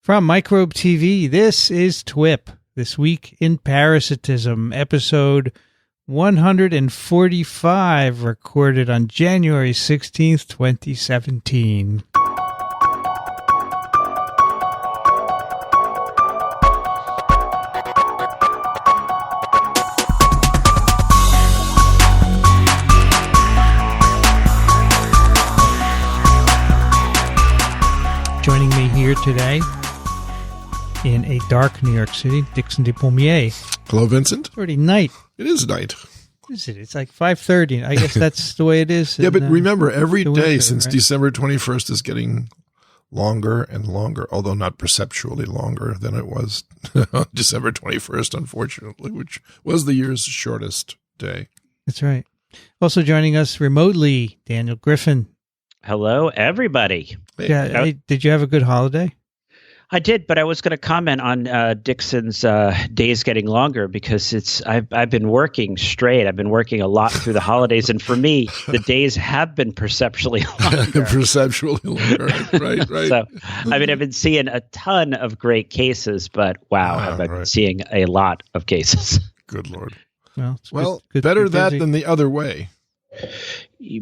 From Microbe TV, this is TWIP, This Week in Parasitism, episode 145, recorded on January 16th, 2017. Joining me here today in a dark New York City, Dickson Dipommier. Hello, Vincent. It's already night. It is night. What is it? It's like 5:30. I guess that's the way it is. Yeah, but remember, every day winter, since right? December 21st is getting longer and longer, although not perceptually longer than it was on December 21st, unfortunately, which was the year's shortest day. That's right. Also joining us remotely, Daniel Griffin. Hello, everybody. Yeah, hey, did you have a good holiday? I did, but I was going to comment on Dickson's days getting longer because I've been working straight. I've been working a lot through the holidays, and for me, the days have been perceptually longer. Perceptually longer, right. So, I mean, I've been seeing a ton of great cases, but wow, I've been seeing a lot of cases. Good Lord. Well, better that than the other way.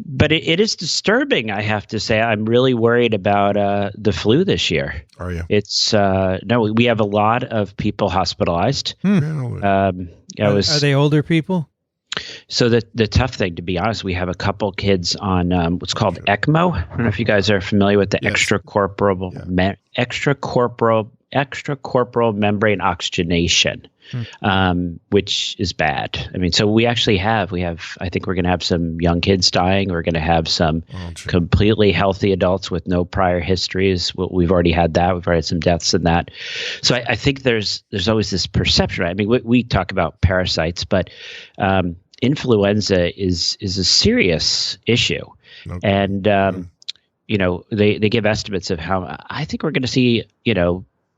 But it is disturbing, I have to say. I'm really worried about the flu this year. Are you? It's no, we have a lot of people hospitalized. Are they older people? So the tough thing, to be honest, we have a couple kids on what's called ECMO. I don't know if you guys are familiar with the extracorporeal membrane oxygenation. Which is bad. I mean, so we have, I think we're going to have some young kids dying. We're going to have some completely healthy adults with no prior histories. We've already had that. We've already had some deaths in that. So I think there's always this perception. Right? I mean, we talk about parasites, but influenza is a serious issue. Okay. And, they give estimates of how I think we're going to see,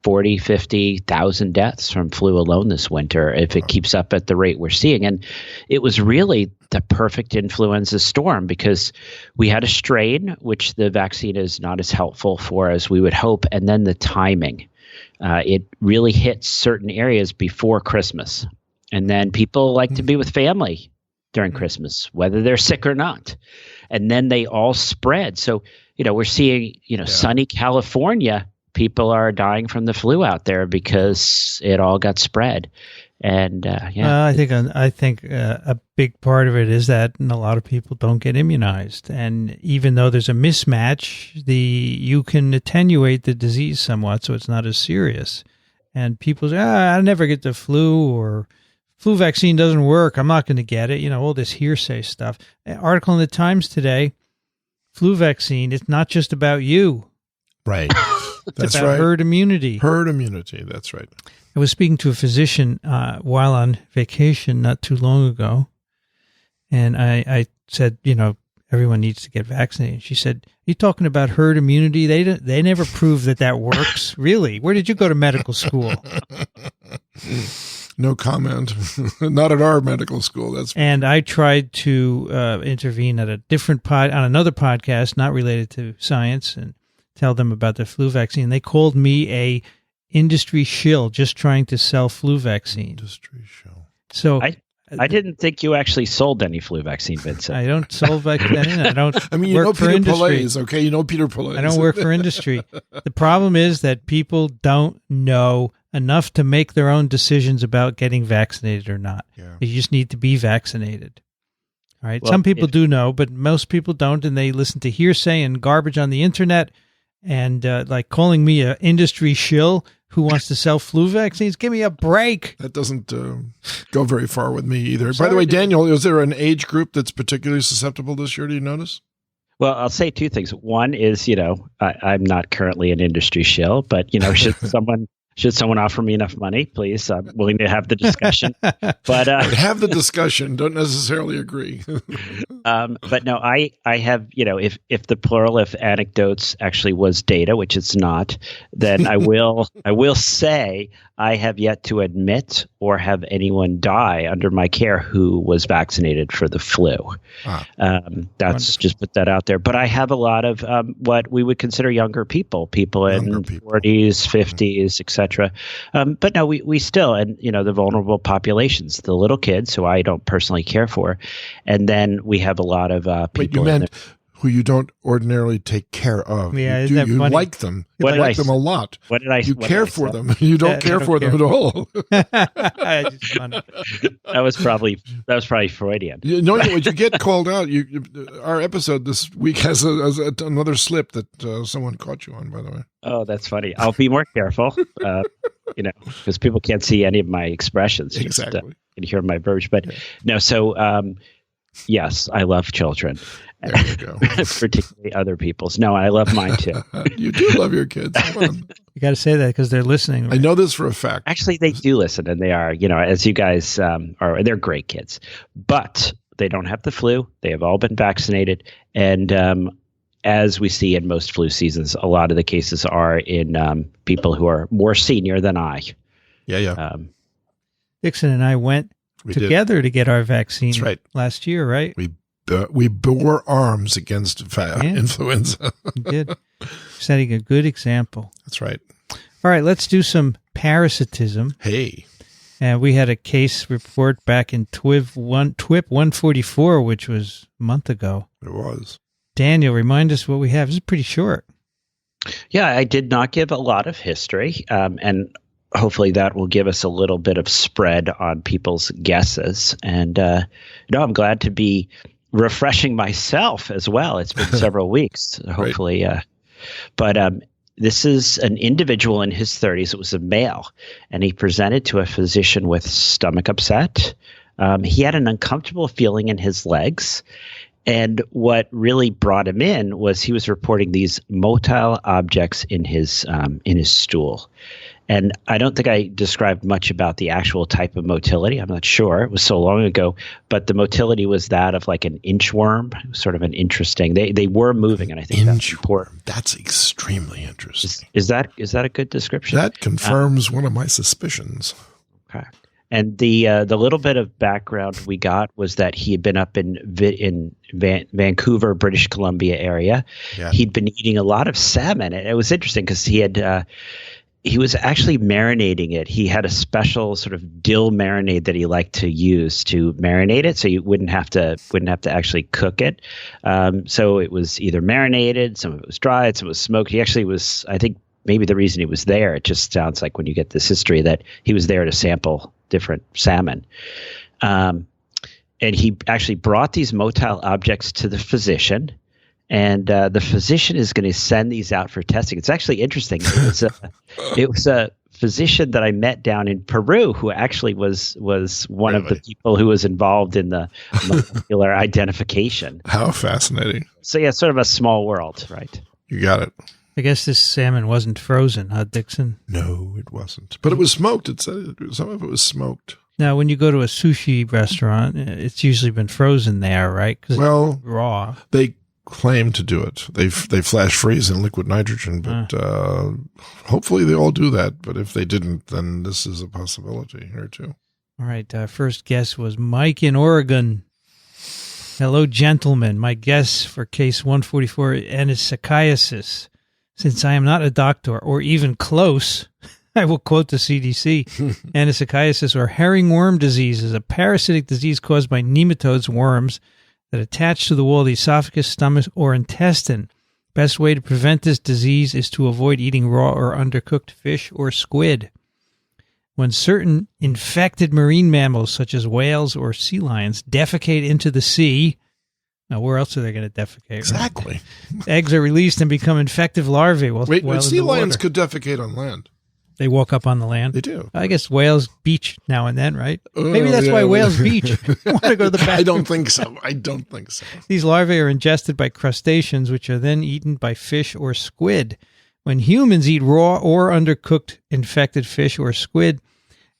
40, 50,000 deaths from flu alone this winter if it keeps up at the rate we're seeing. And it was really the perfect influenza storm because we had a strain, which the vaccine is not as helpful for as we would hope. And then the timing, it really hits certain areas before Christmas. And then people like to be with family during Christmas, whether they're sick or not. And then they all spread. So, we're seeing, sunny California, people are dying from the flu out there because it all got spread. And I think a big part of it is that a lot of people don't get immunized, and even though there's a mismatch, you can attenuate the disease somewhat, so it's not as serious. And people say, I never get the flu, or flu vaccine doesn't work, I'm not going to get it. All this hearsay stuff. An article in the Times today, flu vaccine. It's not just about you. Right. It's about herd immunity. Herd immunity, that's right. I was speaking to a physician while on vacation not too long ago, and I said, everyone needs to get vaccinated. She said, "You talking about herd immunity? They never proved that works. Really? Where did you go to medical school?" No comment. Not at our medical school. And I tried to intervene at a different on another podcast, not related to science, and tell them about the flu vaccine. They called me a industry shill just trying to sell flu vaccine. Industry shill. So I didn't think you actually sold any flu vaccine, Vincent. I don't sell vaccine. I don't. I mean, work for Peter industry. Pillais, okay? Peter Pillais. I don't work for industry. The problem is that people don't know enough to make their own decisions about getting vaccinated or not. Yeah. You just need to be vaccinated. All right. Well, some people do know, but most people don't, and they listen to hearsay and garbage on the internet. And like calling me an industry shill who wants to sell flu vaccines, give me a break. That doesn't go very far with me either. By the way, Daniel, is there an age group that's particularly susceptible this year? Do you notice? Well, I'll say two things. One is, I'm not currently an industry shill, but, should Should someone offer me enough money, please? I'm willing to have the discussion. But have the discussion. Don't necessarily agree. But no, I have, if the plural of anecdotes actually was data, which it's not, then I will say I have yet to admit or have anyone die under my care who was vaccinated for the flu. That's just put that out there. But I have a lot of what we would consider younger people in 40s, 50s, etc. But no, we still, and the vulnerable populations, the little kids who I don't personally care for, and then we have a lot of people. Wait, you meant who you don't ordinarily take care of. Yeah, you like them. You like them a lot. What did I? You care for them. You don't care for them at all. That was probably Freudian. Would you get called out? Our episode this week has another slip that someone caught you on. By the way. Oh, that's funny. I'll be more careful. Because people can't see any of my expressions. Exactly. Can hear my verge, but no. So, yes, I love children. There you go. Particularly other people's. No, I love mine too. You do love your kids. Come on. You got to say that because they're listening. Right? I know this for a fact. Actually, they do listen, and they are, as you guys are, they're great kids. But they don't have the flu. They have all been vaccinated. And as we see in most flu seasons, a lot of the cases are in people who are more senior than I. Yeah. Dickson and I went together to get our vaccine last year, right? We bore arms against influenza. We did. Setting a good example. That's right. All right, let's do some parasitism. Hey. And we had a case report back in TWIP 144, which was a month ago. It was. Daniel, remind us what we have. This is pretty short. Yeah, I did not give a lot of history, and hopefully that will give us a little bit of spread on people's guesses. And I'm glad to be refreshing myself as well. It's been several weeks, hopefully. But this is an individual in his 30s. It was a male, and he presented to a physician with stomach upset. He had an uncomfortable feeling in his legs. And what really brought him in was he was reporting these motile objects in his stool. And I don't think I described much about the actual type of motility. I'm not sure. It was so long ago. But the motility was that of like an inchworm, sort of an interesting. They were moving, and I think that's important. That's extremely interesting. Is that a good description? That confirms one of my suspicions. Okay. And the little bit of background we got was that he had been up in Vancouver, British Columbia area. Yeah. He'd been eating a lot of salmon. And it was interesting because he was actually marinating it. He had a special sort of dill marinade that he liked to use to marinate it, so you wouldn't have to actually cook it. So it was either marinated, some of it was dried, some of it was smoked. He actually was, I think, maybe the reason he was there. It just sounds like when you get this history that he was there to sample different salmon. And he actually brought these motile objects to the physician. And the physician is going to send these out for testing. It's actually interesting. It was a physician that I met down in Peru who actually was one of the people who was involved in the molecular identification. How fascinating. So yeah, sort of a small world, right? You got it. I guess this salmon wasn't frozen, huh, Dickson? No, it wasn't. But it was smoked. It said some of it was smoked. Now, when you go to a sushi restaurant, it's usually been frozen there, right? Well, raw. They claim to do it. They flash freeze in liquid nitrogen, but hopefully they all do that. But if they didn't, then this is a possibility here too. All right. First guess was Mike in Oregon. Hello, gentlemen. My guess for case 144, Anasakus. Since I am not a doctor or even close, I will quote the CDC. Anasakus, or herringworm disease, is a parasitic disease caused by nematodes, worms, that attach to the wall of the esophagus, stomach, or intestine. Best way to prevent this disease is to avoid eating raw or undercooked fish or squid. When certain infected marine mammals, such as whales or sea lions, defecate into the sea, now where else are they going to defecate? Exactly. Right? Eggs are released and become infective larvae. Wait, sea lions could defecate on land. They walk up on the land. They do. I guess whales beach now and then, right? Maybe that's why whales beach. They want to go to the bathroom. I don't think so. These larvae are ingested by crustaceans, which are then eaten by fish or squid. When humans eat raw or undercooked infected fish or squid,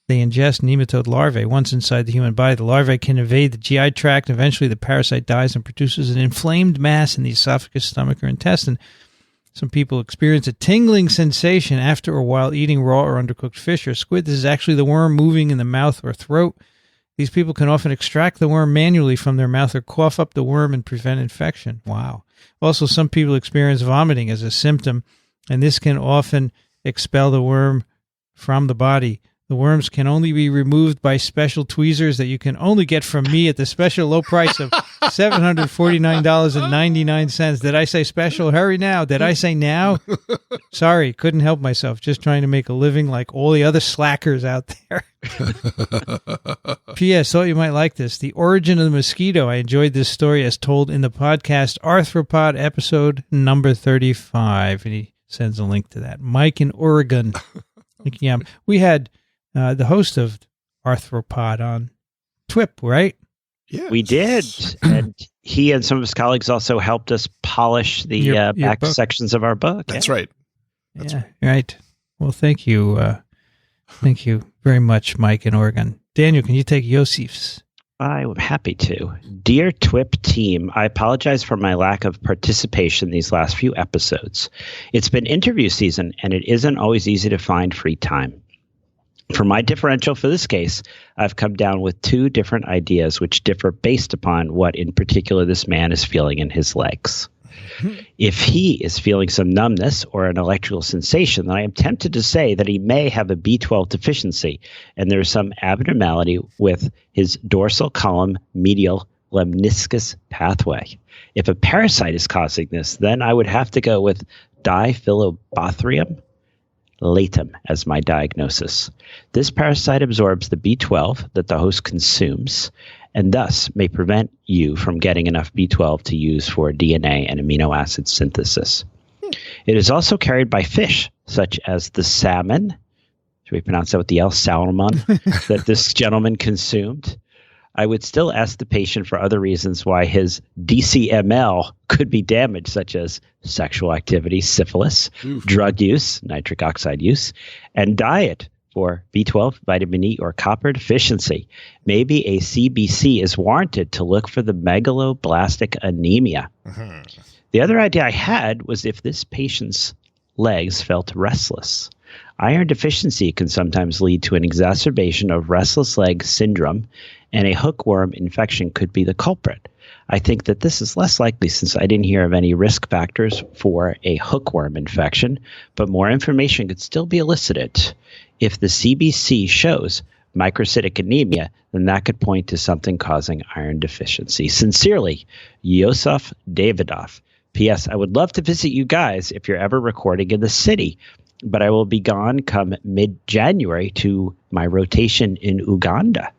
they ingest nematode larvae. Once inside the human body, the larvae can invade the GI tract, and eventually the parasite dies and produces an inflamed mass in the esophagus, stomach, or intestine. Some people experience a tingling sensation after or while eating raw or undercooked fish or squid. This is actually the worm moving in the mouth or throat. These people can often extract the worm manually from their mouth or cough up the worm and prevent infection. Wow. Also, some people experience vomiting as a symptom, and this can often expel the worm from the body. The worms can only be removed by special tweezers that you can only get from me at the special low price of $749.99. Did I say special? Hurry now. Did I say now? Sorry, couldn't help myself. Just trying to make a living like all the other slackers out there. P.S. Thought you might like this. The origin of the mosquito. I enjoyed this story as told in the podcast Arthropod episode number 35. And he sends a link to that. Mike in Oregon. Yeah, we had the host of Arthropod on TWIP, right? Yeah, we did. And he and some of his colleagues also helped us polish the your back book. sections of our book. That's right. Right. Well, thank you. Thank you very much, Mike in Oregon. Daniel, can you take Yosif's? I'm happy to. Dear TWIP team, I apologize for my lack of participation these last few episodes. It's been interview season, and it isn't always easy to find free time. For my differential for this case, I've come down with two different ideas which differ based upon what in particular this man is feeling in his legs. If he is feeling some numbness or an electrical sensation, then I am tempted to say that he may have a B12 deficiency, and there is some abnormality with his dorsal column medial lemniscus pathway. If a parasite is causing this, then I would have to go with Diphilobathrimlatum as my diagnosis. This parasite absorbs the B12 that the host consumes, and thus may prevent you from getting enough B12 to use for DNA and amino acid synthesis. It is also carried by fish, such as the salmon, should we pronounce that with the L, salmon, that this gentleman consumed. I would still ask the patient for other reasons why his DCML could be damaged, such as sexual activity, syphilis, drug use, nitric oxide use, and diet for B12, vitamin E, or copper deficiency. Maybe a CBC is warranted to look for the megaloblastic anemia. The other idea I had was if this patient's legs felt restless. Iron deficiency can sometimes lead to an exacerbation of restless leg syndrome, and a hookworm infection could be the culprit. I think that this is less likely since I didn't hear of any risk factors for a hookworm infection, but more information could still be elicited. If the CBC shows microcytic anemia, then that could point to something causing iron deficiency. Sincerely, Yosef Davidoff. P.S. I would love to visit you guys if you're ever recording in the city, but I will be gone come mid-January to my rotation in Uganda.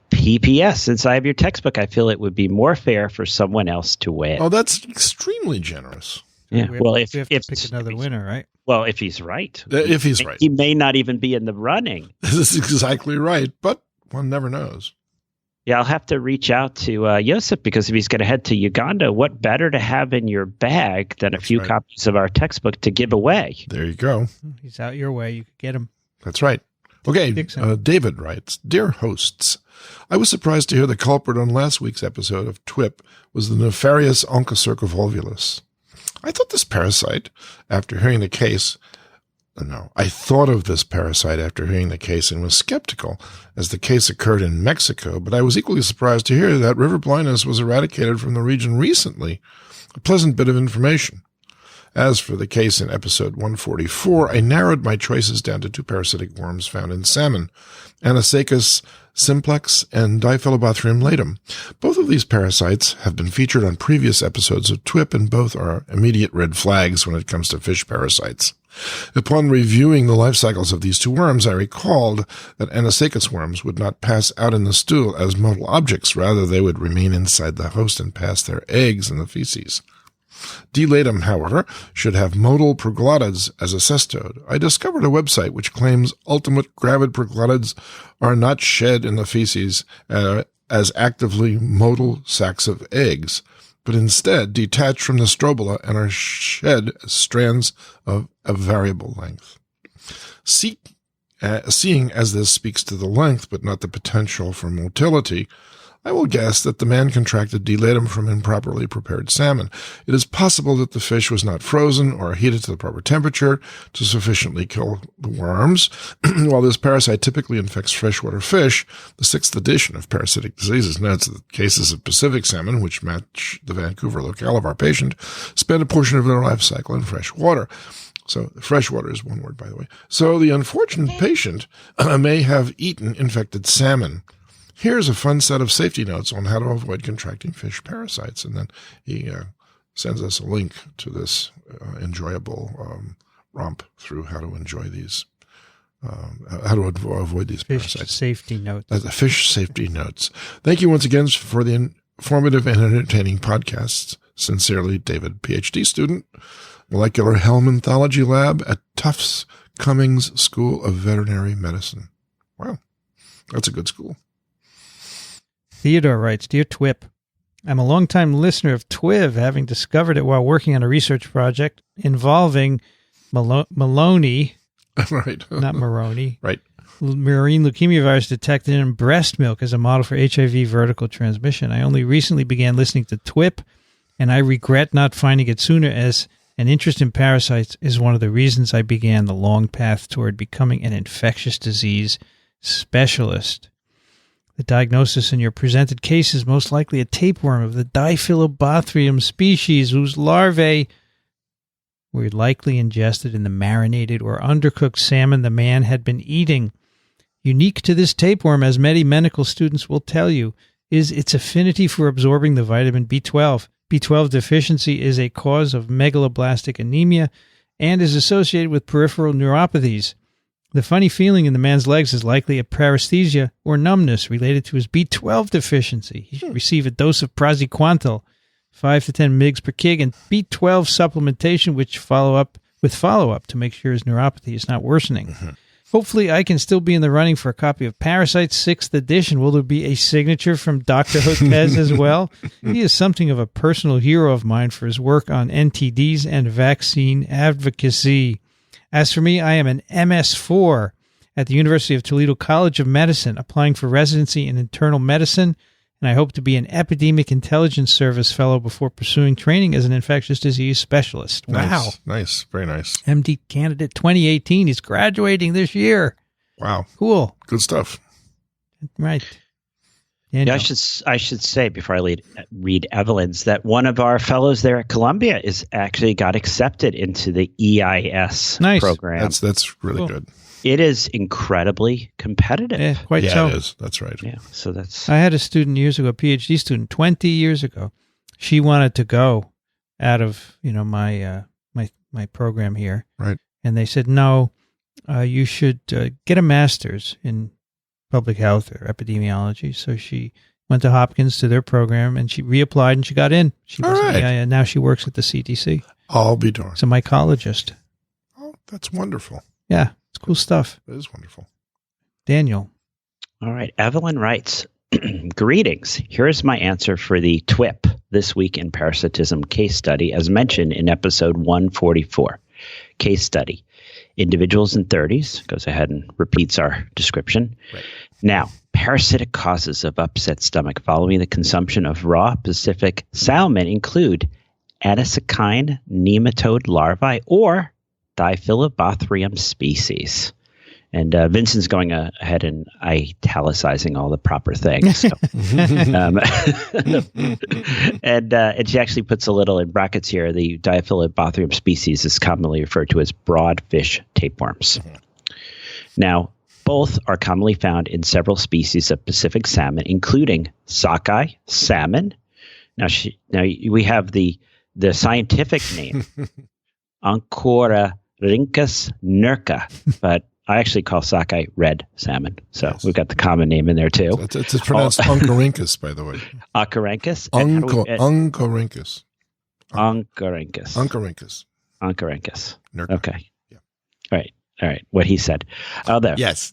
PPS, since I have your textbook, I feel it would be more fair for someone else to win. Oh, that's extremely generous. Yeah. Well, if pick another winner, right? Well, if he's right. If he's right. He may not even be in the running. This is exactly right, but one never knows. Yeah, I'll have to reach out to Yosef, because if he's going to head to Uganda, what better to have in your bag than a few copies of our textbook to give away? There you go. He's out your way. You could get him. That's right. Okay, Dickson. David writes, Dear hosts, I was surprised to hear the culprit on last week's episode of TWIP was the nefarious Onchocerca volvulus. I thought of this parasite after hearing the case and was skeptical, as the case occurred in Mexico, but I was equally surprised to hear that river blindness was eradicated from the region recently. A pleasant bit of information. As for the case in episode 144, I narrowed my choices down to two parasitic worms found in salmon, Anasakus simplex and Diphilobathrimlatum. Both of these parasites have been featured on previous episodes of TWIP, and both are immediate red flags when it comes to fish parasites. Upon reviewing the life cycles of these two worms, I recalled that Anasakus worms would not pass out in the stool as motile objects. Rather, they would remain inside the host and pass their eggs in the feces. D-latum, however, should have motile proglottids as a cestode. I discovered a website which claims ultimate gravid proglottids are not shed in the feces as actively motile sacs of eggs. but instead detach from the strobila and are shed as strands of a variable length. Seeing as this speaks to the length but not the potential for motility, I will guess that the man contracted dilatum from improperly prepared salmon. It is possible that the fish was not frozen or heated to the proper temperature to sufficiently kill the worms. While this parasite typically infects freshwater fish, the 6th edition of Parasitic Diseases notes that cases of Pacific salmon, which match the Vancouver locale of our patient, spend a portion of their life cycle in fresh water. So freshwater is one word, by the way. So the unfortunate patient may have eaten infected salmon. Here's a fun set of safety notes on how to avoid contracting fish parasites. And then he sends us a link to this enjoyable romp through how to enjoy these, how to avoid these Fish parasites. safety notes. The fish safety notes. Thank you once again for the informative and entertaining podcasts. Sincerely, David, PhD student, Molecular Helminthology Lab at Tufts Cummings School of Veterinary Medicine. Wow, that's a good school. Theodore writes, Dear TWIP, I'm a longtime listener of TWIV, having discovered it while working on a research project involving Maloney, Right. not Moroni, Right. marine leukemia virus detected in breast milk as a model for HIV vertical transmission. I only recently began listening to TWIP, and I regret not finding it sooner, as an interest in parasites is one of the reasons I began the long path toward becoming an infectious disease specialist. The diagnosis in your presented case is most likely a tapeworm of the Diphilobathrimlatum species, whose larvae were likely ingested in the marinated or undercooked salmon the man had been eating. Unique to this tapeworm, as many medical students will tell you, is its affinity for absorbing the vitamin B12. B12 deficiency is a cause of megaloblastic anemia and is associated with peripheral neuropathies. The funny feeling in the man's legs is likely a paresthesia or numbness related to his B12 deficiency. He should receive a dose of praziquantel, 5 to 10 mg per kg, and B12 supplementation, which follow up to make sure his neuropathy is not worsening. Mm-hmm. Hopefully, I can still be in the running for a copy of Parasites 6th edition. Will there be a signature from Dr. Hotez as well? He is something of a personal hero of mine for his work on NTDs and vaccine advocacy. As for me, I am an MS4 at the University of Toledo College of Medicine, applying for residency in internal medicine, and I hope to be an Epidemic Intelligence Service fellow before pursuing training as an infectious disease specialist. Nice, wow. Nice. Very nice. MD candidate 2018. He's graduating this year. Wow. Cool. Good stuff. Right. Yeah, I should say before I read Evelyn's that one of our fellows there at Columbia is actually got accepted into the EIS program. That's really good. It is incredibly competitive. Yeah, quite so. It is. That's right. Yeah, so that's. I had a student years ago, a PhD student, 20 years ago. She wanted to go out of my program here, right? And they said, no, you should get a master's in public health or epidemiology. So she went to Hopkins to their program, and she reapplied, and she got in. And now she works at the CDC. I'll be darned. She's a mycologist. Oh, that's wonderful. Yeah, it's cool stuff. It is wonderful. Daniel. All right. Evelyn writes, greetings. Here's my answer for the TWIP This Week in Parasitism case study, as mentioned in episode 144. Case study. Individuals in 30s, goes ahead and repeats our description. Right. Now, parasitic causes of upset stomach following the consumption of raw Pacific salmon include Anasakus nematode larvae or Diphilobathrimlatum species. And Vincent's going ahead and italicizing all the proper things. So. And she actually puts a little in brackets here. The Diphilobathrimlatum species is commonly referred to as broadfish tapeworms. Mm-hmm. Now, both are commonly found in several species of Pacific salmon, including sockeye salmon. Now we have the scientific name, Oncorhynchus nerca, but I actually call sockeye red salmon. So yes. We've got the common name in there too. It's pronounced Oncorhynchus, by the way. Oncorhynchus? Oncorhynchus. Oncorhynchus. Oncorhynchus. Oncorhynchus. Nerca. Okay. Yeah. All right. All right, what he said. Although, Yes.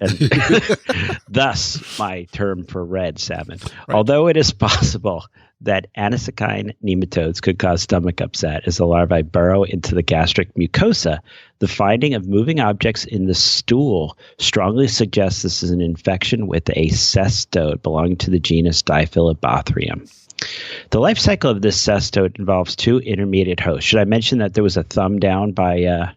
Thus, my term for red salmon. Right. Although it is possible that Anasakus nematodes could cause stomach upset as the larvae burrow into the gastric mucosa, the finding of moving objects in the stool strongly suggests this is an infection with a cestode belonging to the genus Diphilobathrimlatum. The life cycle of this cestode involves 2 intermediate hosts. Should I mention that there was a thumb down by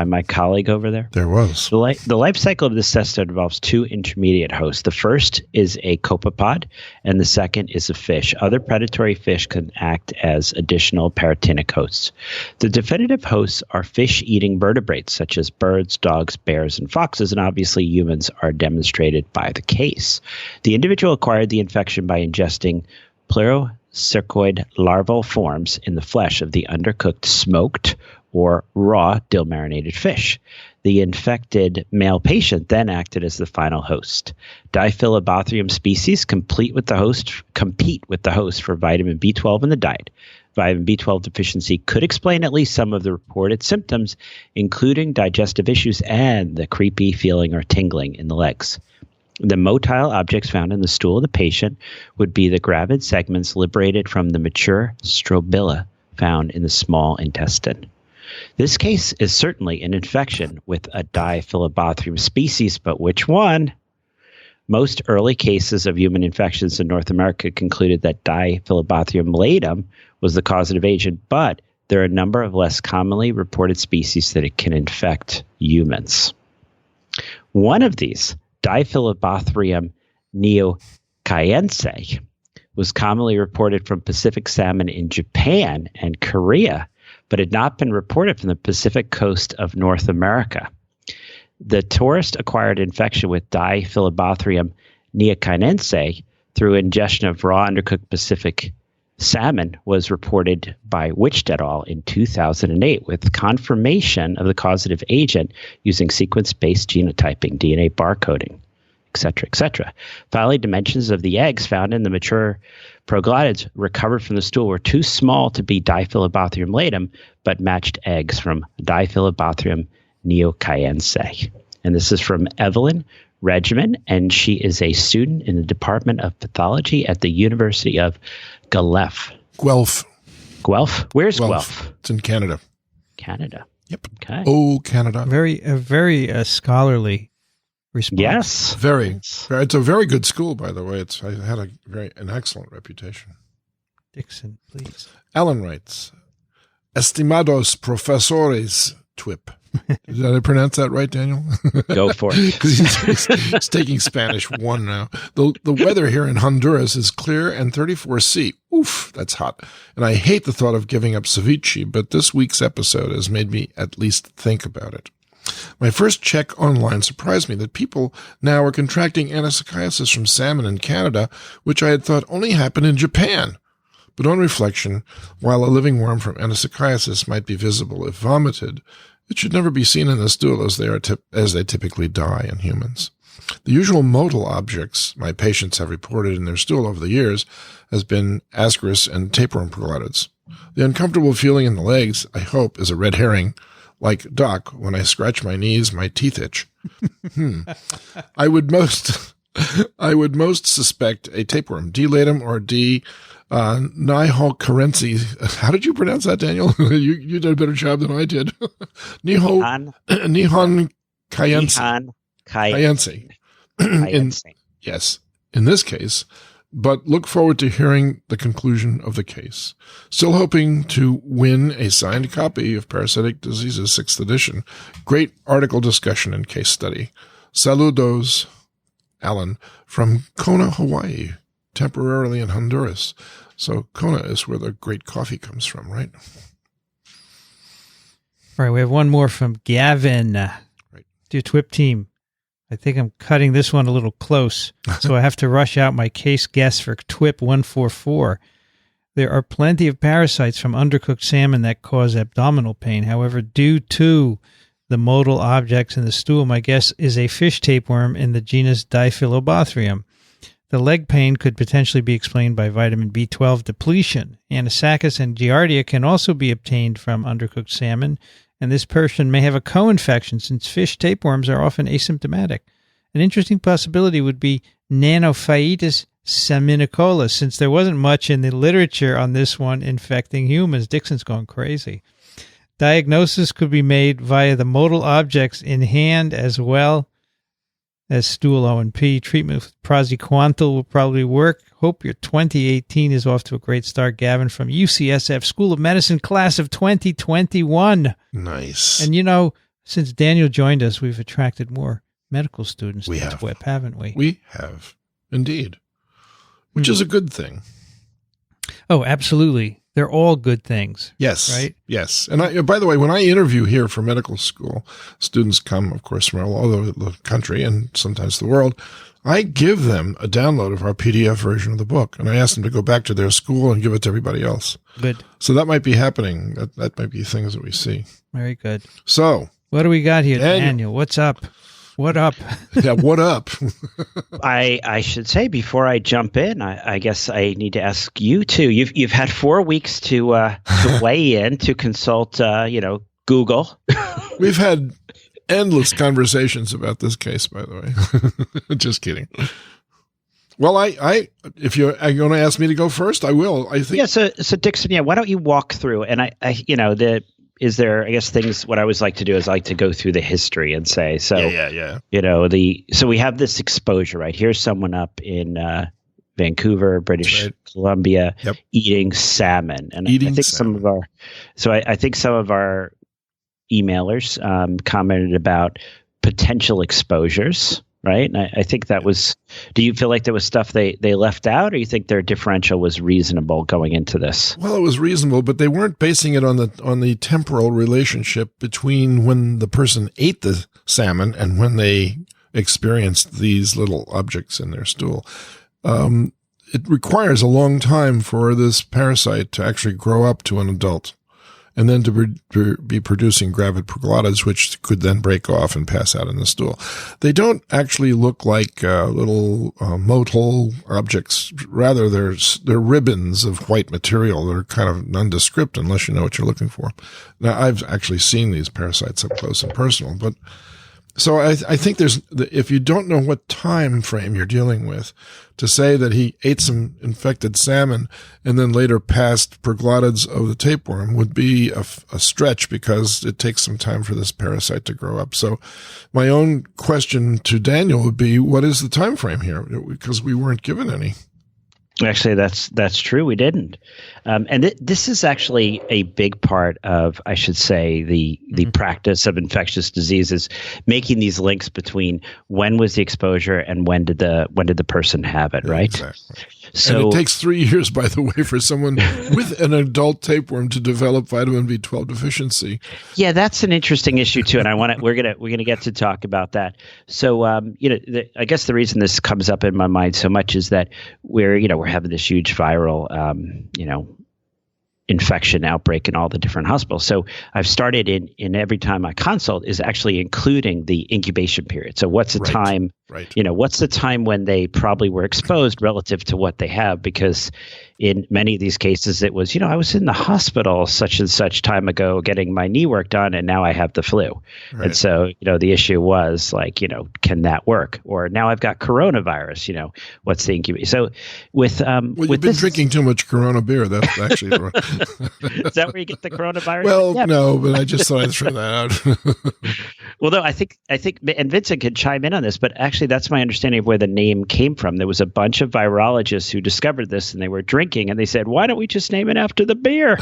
my colleague over there? There was. The life cycle of this cestode involves 2 intermediate hosts. The first is a copepod, and the second is a fish. Other predatory fish can act as additional paratinic hosts. The definitive hosts are fish-eating vertebrates, such as birds, dogs, bears, and foxes, and obviously humans are demonstrated by the case. The individual acquired the infection by ingesting pleurocercoid larval forms in the flesh of the undercooked, smoked, or raw dill-marinated fish. The infected male patient then acted as the final host. Diphilobathrimlatum species compete with the host for vitamin B12 in the diet. Vitamin B12 deficiency could explain at least some of the reported symptoms, including digestive issues and the creepy feeling or tingling in the legs. The motile objects found in the stool of the patient would be the gravid segments liberated from the mature strobila found in the small intestine. This case is certainly an infection with a Diphilobathrimlatum species, but which one? Most early cases of human infections in North America concluded that Diphilobathrimlatum was the causative agent, but there are a number of less commonly reported species that it can infect humans. One of these, Diphilobathrimlatum neocayense, was commonly reported from Pacific salmon in Japan and Korea, but had not been reported from the Pacific coast of North America. The tourist-acquired infection with Diphilobathrimlatum neocayense through ingestion of raw undercooked Pacific salmon was reported by Witch et al. In 2008 with confirmation of the causative agent using sequence-based genotyping, DNA barcoding, etc., etc. Finally, dimensions of the eggs found in the mature proglottids recovered from the stool were too small to be Diphilobathrimlatum, but matched eggs from Diphilobathrimlatum neocayense. And this is from Evelyn Regimen, and she is a student in the Department of Pathology at the University of Guelph. Guelph? Where's Guelph? It's in Canada. Canada. Yep. Okay. Oh, Canada. Very scholarly response. Yes. Very. It's a very good school, by the way. I had an excellent reputation. Dickson, please. Alan writes, Estimados Profesores TWIP. Did I pronounce that right, Daniel? Go for it. He's taking Spanish 1 now. The weather here in Honduras is clear and 34°C. Oof, that's hot. And I hate the thought of giving up ceviche, but this week's episode has made me at least think about it. My first check online surprised me that people now are contracting Anasakus from salmon in Canada, which I had thought only happened in Japan. But on reflection, while a living worm from Anasakus might be visible if vomited, it should never be seen in the stool as they typically die in humans. The usual motile objects my patients have reported in their stool over the years has been Ascaris and tapeworm proglottids. The uncomfortable feeling in the legs, I hope, is a red herring. Like Doc, when I scratch my knees, my teeth itch. I would most suspect a tapeworm, D. latum or D. Nihocarense. How did you pronounce that, Daniel? you did a better job than I did. Nihon Cayense. Yes, in this case, but look forward to hearing the conclusion of the case. Still hoping to win a signed copy of Parasitic Diseases 6th edition. Great article discussion and case study. Saludos, Alan, from Kona, Hawaii. Temporarily in Honduras. So Kona is where the great coffee comes from, right? All right, we have one more from Gavin. Right. Dear TWIP team, I think I'm cutting this one a little close, so I have to rush out my case guess for TWIP 144. There are plenty of parasites from undercooked salmon that cause abdominal pain. However, due to the motile objects in the stool, my guess is a fish tapeworm in the genus Diphilobathrimlatum. The leg pain could potentially be explained by vitamin B12 depletion. Anasakus and Giardia can also be obtained from undercooked salmon, and this person may have a co-infection since fish tapeworms are often asymptomatic. An interesting possibility would be Nanophytis seminicola, since there wasn't much in the literature on this one infecting humans. Dickson's going crazy. Diagnosis could be made via the motile objects in hand as well as stool O&P. Treatment with praziquantel will probably work. Hope your 2018 is off to a great start, Gavin, from UCSF School of Medicine, class of 2021. Nice. And, since Daniel joined us, we've attracted more medical students to TWIP, haven't we? We have, indeed, which is a good thing. Oh, absolutely. They're all good things. Yes. Right? Yes. And by the way, when I interview here for medical school, students come, of course, from all over the country and sometimes the world. I give them a download of our PDF version of the book, and I ask them to go back to their school and give it to everybody else. Good. So that might be happening. That might be things that we see. Very good. So what do we got here, Daniel? What's up? What up? Yeah, what up? I should say before I jump in, I guess I need to ask you too. You've had 4 weeks to weigh in, to consult, Google. We've had endless conversations about this case, by the way. Just kidding. Well, if you're going to ask me to go first, I will. I think. Yeah. So Dickson, why don't you walk through? And is there, I guess, things, what I always like to do is I like to go through the history and say, so, yeah. So we have this exposure, right? Here's someone up in Vancouver, British Columbia, eating salmon. And I think some of our emailers commented about potential exposures, right? And I think that was, do you feel like there was stuff they left out, or you think their differential was reasonable going into this? Well, it was reasonable, but they weren't basing it on the temporal relationship between when the person ate the salmon and when they experienced these little objects in their stool. It requires a long time for this parasite to actually grow up to an adult, and then to be producing gravid proglottids, which could then break off and pass out in the stool. They don't actually look like little motile objects. Rather, they're ribbons of white material that are kind of nondescript unless you know what you're looking for. Now, I've actually seen these parasites up close and personal, but so I think if you don't know what time frame you're dealing with, to say that he ate some infected salmon and then later passed proglottids of the tapeworm would be a stretch, because it takes some time for this parasite to grow up. So my own question to Daniel would be, what is the time frame here? Because we weren't given any. Actually, that's true. We didn't. And this is actually a big part of, I should say, the practice of infectious diseases, making these links between when was the exposure and when did the person have it, right? Exactly. So, and it takes 3 years, by the way, for someone with an adult tapeworm to develop vitamin B12 deficiency. Yeah, that's an interesting issue too, and we're gonna get to talk about that. So, I guess the reason this comes up in my mind so much is that we're having this huge viral, infection outbreak in all the different hospitals. So I've started in every time I consult is actually including the incubation period. So what's the time, what's the time when they probably were exposed relative to what they have? Because in many of these cases, it was, I was in the hospital such and such time ago getting my knee work done, and now I have the flu. Right. And so, the issue was like, can that work? Or now I've got coronavirus, what's the incubation? So with, you've been drinking too much Corona beer. That's actually, is that where you get the coronavirus? Well, no, but I just thought I'd throw that out. Well, no, I think, and Vincent could chime in on this, but actually that's my understanding of where the name came from. There was a bunch of virologists who discovered this, and they were drinking, and they said, why don't we just name it after the beer?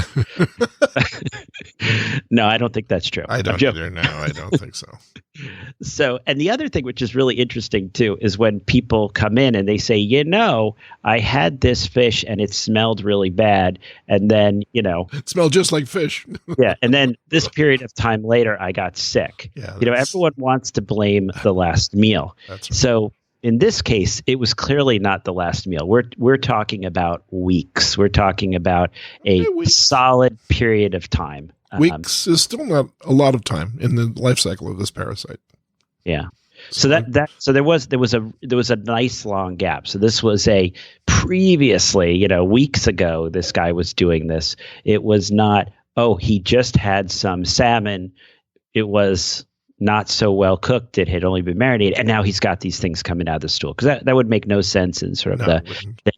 No, I don't think that's true. I don't either. No, I don't think so. So, and the other thing, which is really interesting too, is when people come in and they say, I had this fish and it smelled really bad. And then, it smelled just like fish. Yeah. And then this period of time later, I got sick. Yeah, everyone wants to blame the last meal. That's right. So in this case, it was clearly not the last meal. We're talking about weeks. We're talking about a solid period of time. Weeks is still not a lot of time in the life cycle of this parasite. Yeah. So there was a nice long gap. So this was previously, weeks ago, this guy was doing this. It was not oh, he just had some salmon. It was not so well cooked. It had only been marinated. And now he's got these things coming out of the stool. Because that would make no sense in sort of the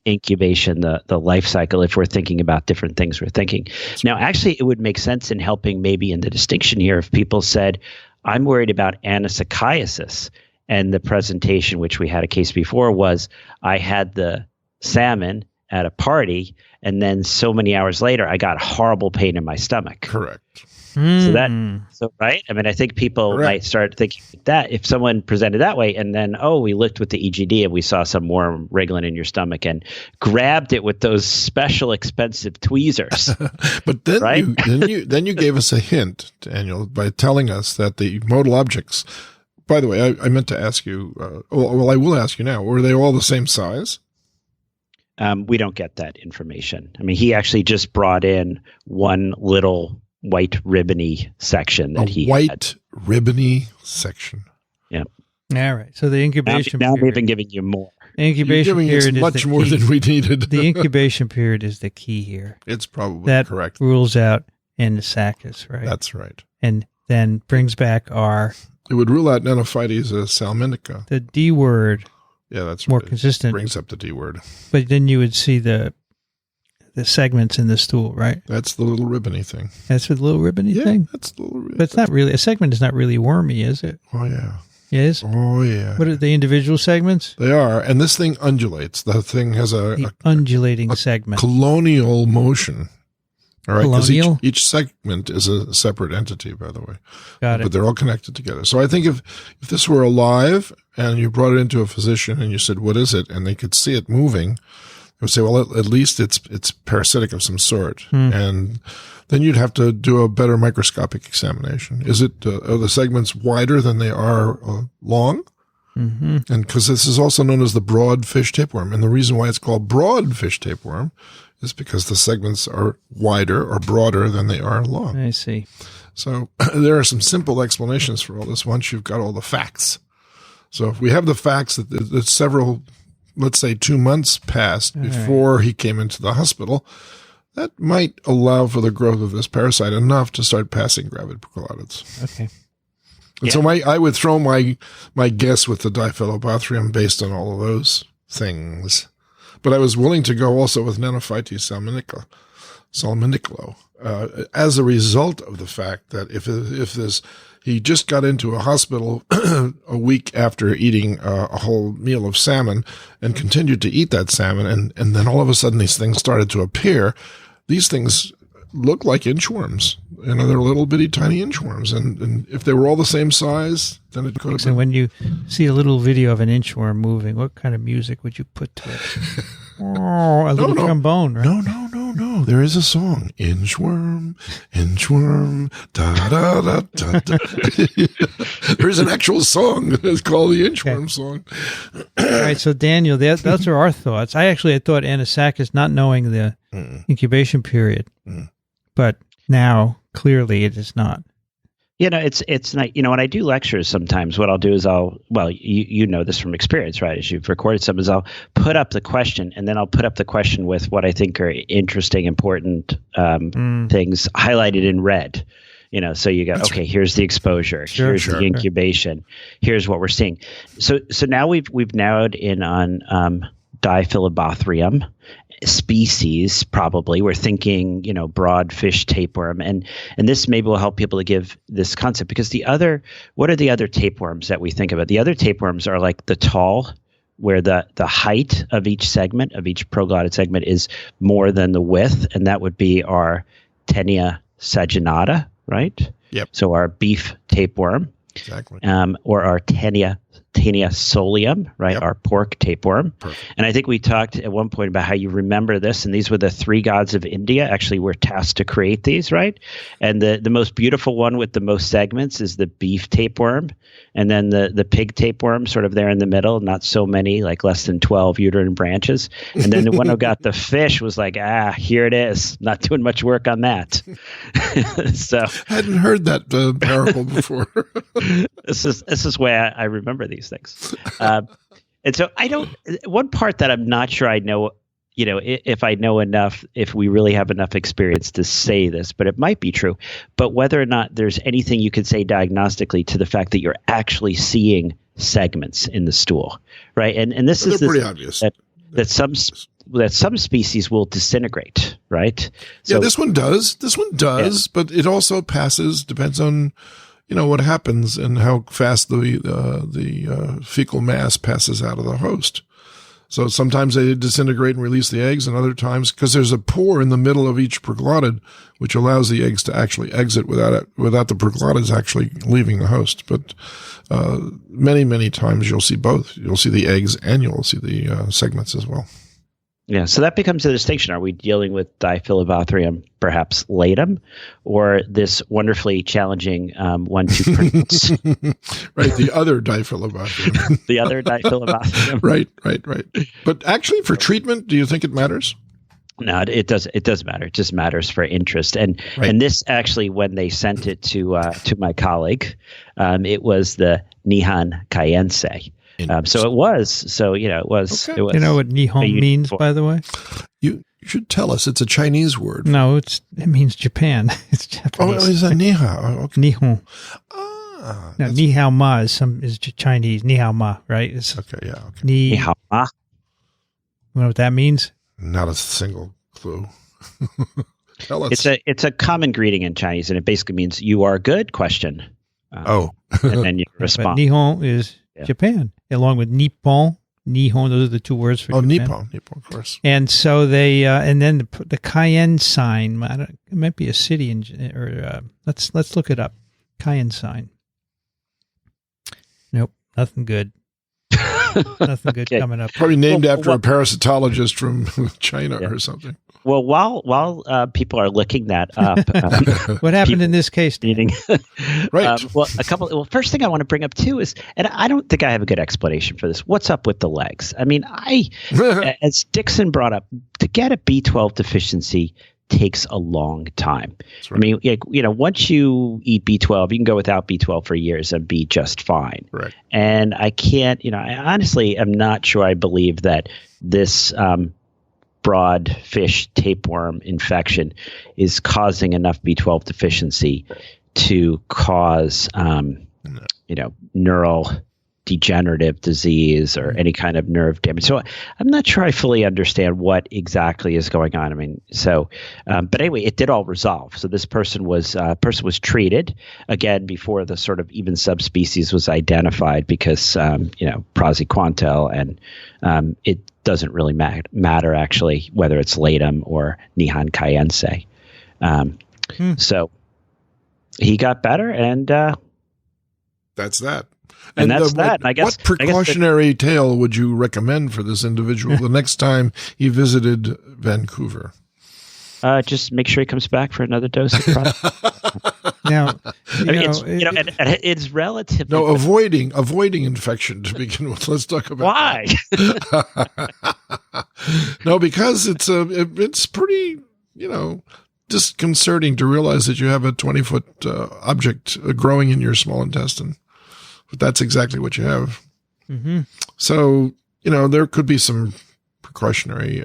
incubation, the life cycle, if we're thinking about different things we're thinking. Now, actually, it would make sense in helping maybe in the distinction here if people said, I'm worried about Anasakus. And the presentation, which we had a case before, was I had the salmon at a party, and then so many hours later, I got horrible pain in my stomach. Correct. So right? I mean, I think people might start thinking that if someone presented that way and then, we looked with the EGD and we saw some worm wriggling in your stomach and grabbed it with those special expensive tweezers. But then, then you gave us a hint, Daniel, by telling us that the motile objects, by the way, I meant to ask you, I will ask you now, were they all the same size? We don't get that information. I mean, he actually just brought in one little white ribbony section that ribbony section. Yeah. All right. So the incubation now period. we've been giving you more. Incubation period is much more than we needed. The incubation period is the key here. It's probably that correct. Rules out Anasakus, right? That's right. And then brings back our. It would rule out Nenophytes salmonica. The D word. Yeah, that's more right. consistent. It brings up the D word. But then you would see the segments in the stool, right? That's the little ribbony thing. That's the little ribbony thing? That's the little ribbony. But it's not really, a segment is not really wormy, is it? Oh, yeah. It is? Oh, yeah. What are the individual segments? They are. And this thing undulates. The thing has a undulating segment. Colonial motion. All right. Colonial? Each segment is a separate entity, by the way. Got it. But they're all connected together. So I think if this were alive and you brought it into a physician and you said, what is it? And they could see it moving, I would say, well, at least it's parasitic of some sort. And then you'd have to do a better microscopic examination. Is it, are the segments wider than they are long? Mm-hmm. And because this is also known as the broad fish tapeworm. And the reason why it's called broad fish tapeworm is because the segments are wider or broader than they are long. I see. So there are some simple explanations for all this once you've got all the facts. So if we have the facts that several, let's say 2 months passed before he came into the hospital, that might allow for the growth of this parasite enough to start passing gravid procolitis. Okay. And so I would throw my guess with the Diphilobathrium based on all of those things. But I was willing to go also with Nenophytes salmonicolo, as a result of the fact that if he just got into a hospital a week after eating a whole meal of salmon and continued to eat that salmon, and then all of a sudden these things started to appear. These things look like inchworms. You know, they're little bitty tiny inchworms. And if they were all the same size, then it could have been. So when you see a little video of an inchworm moving, what kind of music would you put to it? A little trombone, right? No. There is a song. Inchworm, da da da da da. There's an actual song that is called the Inchworm song. All right, so Daniel, those are our thoughts. I actually had thought Anasakus, not knowing the incubation period, but now clearly it is not. You know, it's not, you know, when I do lectures sometimes, what I'll do is you know this from experience, right? As you've recorded some, is I'll put up the question, and then I'll put up the question with what I think are interesting, important things highlighted in red. You know, so you go, okay, here's the exposure, here's the incubation, here's what we're seeing. So now we've narrowed in on Diphilobathrium species. Probably we're thinking, you know, broad fish tapeworm, and this maybe will help people to give this concept, because what are the other tapeworms that we think about? The other tapeworms are like the tall, where the height of each segment of each proglotted segment is more than the width, and that would be our Taenia saginata, right? Yep. Mm-hmm. So our beef tapeworm, exactly, or our Taenia solium, right? Yep. Our pork tapeworm. Perfect. And I think we talked at one point about how you remember this, and these were the three gods of India actually were tasked to create these, right? And the most beautiful one with the most segments is the beef tapeworm, and then the pig tapeworm sort of there in the middle, not so many, like less than 12 uterine branches. And then the one who got the fish was like, here it is. Not doing much work on that. So hadn't heard that parable before. This is why I remember these things. And so one part that I'm not sure I know if I know enough, if we really have enough experience to say this, but it might be true. But whether or not there's anything you could say diagnostically to the fact that you're actually seeing segments in the stool, right? And this is pretty obvious that some species will disintegrate, right? So, this one does. But it also passes. Depends on what happens and how fast the fecal mass passes out of the host. So sometimes they disintegrate and release the eggs, and other times, because there's a pore in the middle of each proglottid, which allows the eggs to actually exit without the proglottids actually leaving the host. But many, many times you'll see both. You'll see the eggs and you'll see the segments as well. Yeah, so that becomes a distinction. Are we dealing with Diphilobathrium, perhaps latum, or this wonderfully challenging one to pronounce? Right, the other Diphilobathrium. The other Diphilobathrium. Right. But actually, for treatment, do you think it matters? No, it does. It does matter. It just matters for interest. And this actually, when they sent it to my colleague, it was the Nihon Cayenne. So it was. Okay. It was. You know what Nihon means, by the way? You should tell us. It's a Chinese word. No, it means Japan. It's Japanese. Oh, it's a Nihao. Okay. Nihon. Now, Nihao Ma is Chinese. Nihao Ma, right? Okay, yeah. Okay. Nihao Ma. You know what that means? Not a single clue. Tell us. It's a common greeting in Chinese, and it basically means "you are good?" question. And then you respond. But Nihon is Japan, along with Nippon. Nihon, those are the two words for Japan. Nippon, of course. And so they, and then the Cayenne sign. It might be a city let's look it up. Cayenne sign. Nope, nothing good. Nothing good coming up. Probably named after a parasitologist from China or something. Well, while people are looking that up, what happened in this case? Right. First thing I want to bring up too is, and I don't think I have a good explanation for this. What's up with the legs? I mean, as Dickson brought up, to get a B12 deficiency takes a long time. Right. I mean, once you eat B12, you can go without B12 for years and be just fine. Right. And I can't, I honestly am not sure I believe that this broad fish tapeworm infection is causing enough B12 deficiency to cause, neural degenerative disease or any kind of nerve damage. So I'm not sure I fully understand what exactly is going on. I mean, but anyway, it did all resolve. So this person was treated again before the sort of even subspecies was identified because, praziquantel, and it doesn't really matter actually whether it's latum or Nihon Cayenne. So he got better, and that's that. And that's that. I guess. What precautionary tale would you recommend for this individual the next time he visited Vancouver? Just make sure he comes back for another dose of product. Now, it's relatively avoiding infection to begin with. Let's talk about why. No, because it's pretty disconcerting to realize that you have a 20-foot object growing in your small intestine. But that's exactly what you have. Mm-hmm. So, there could be some precautionary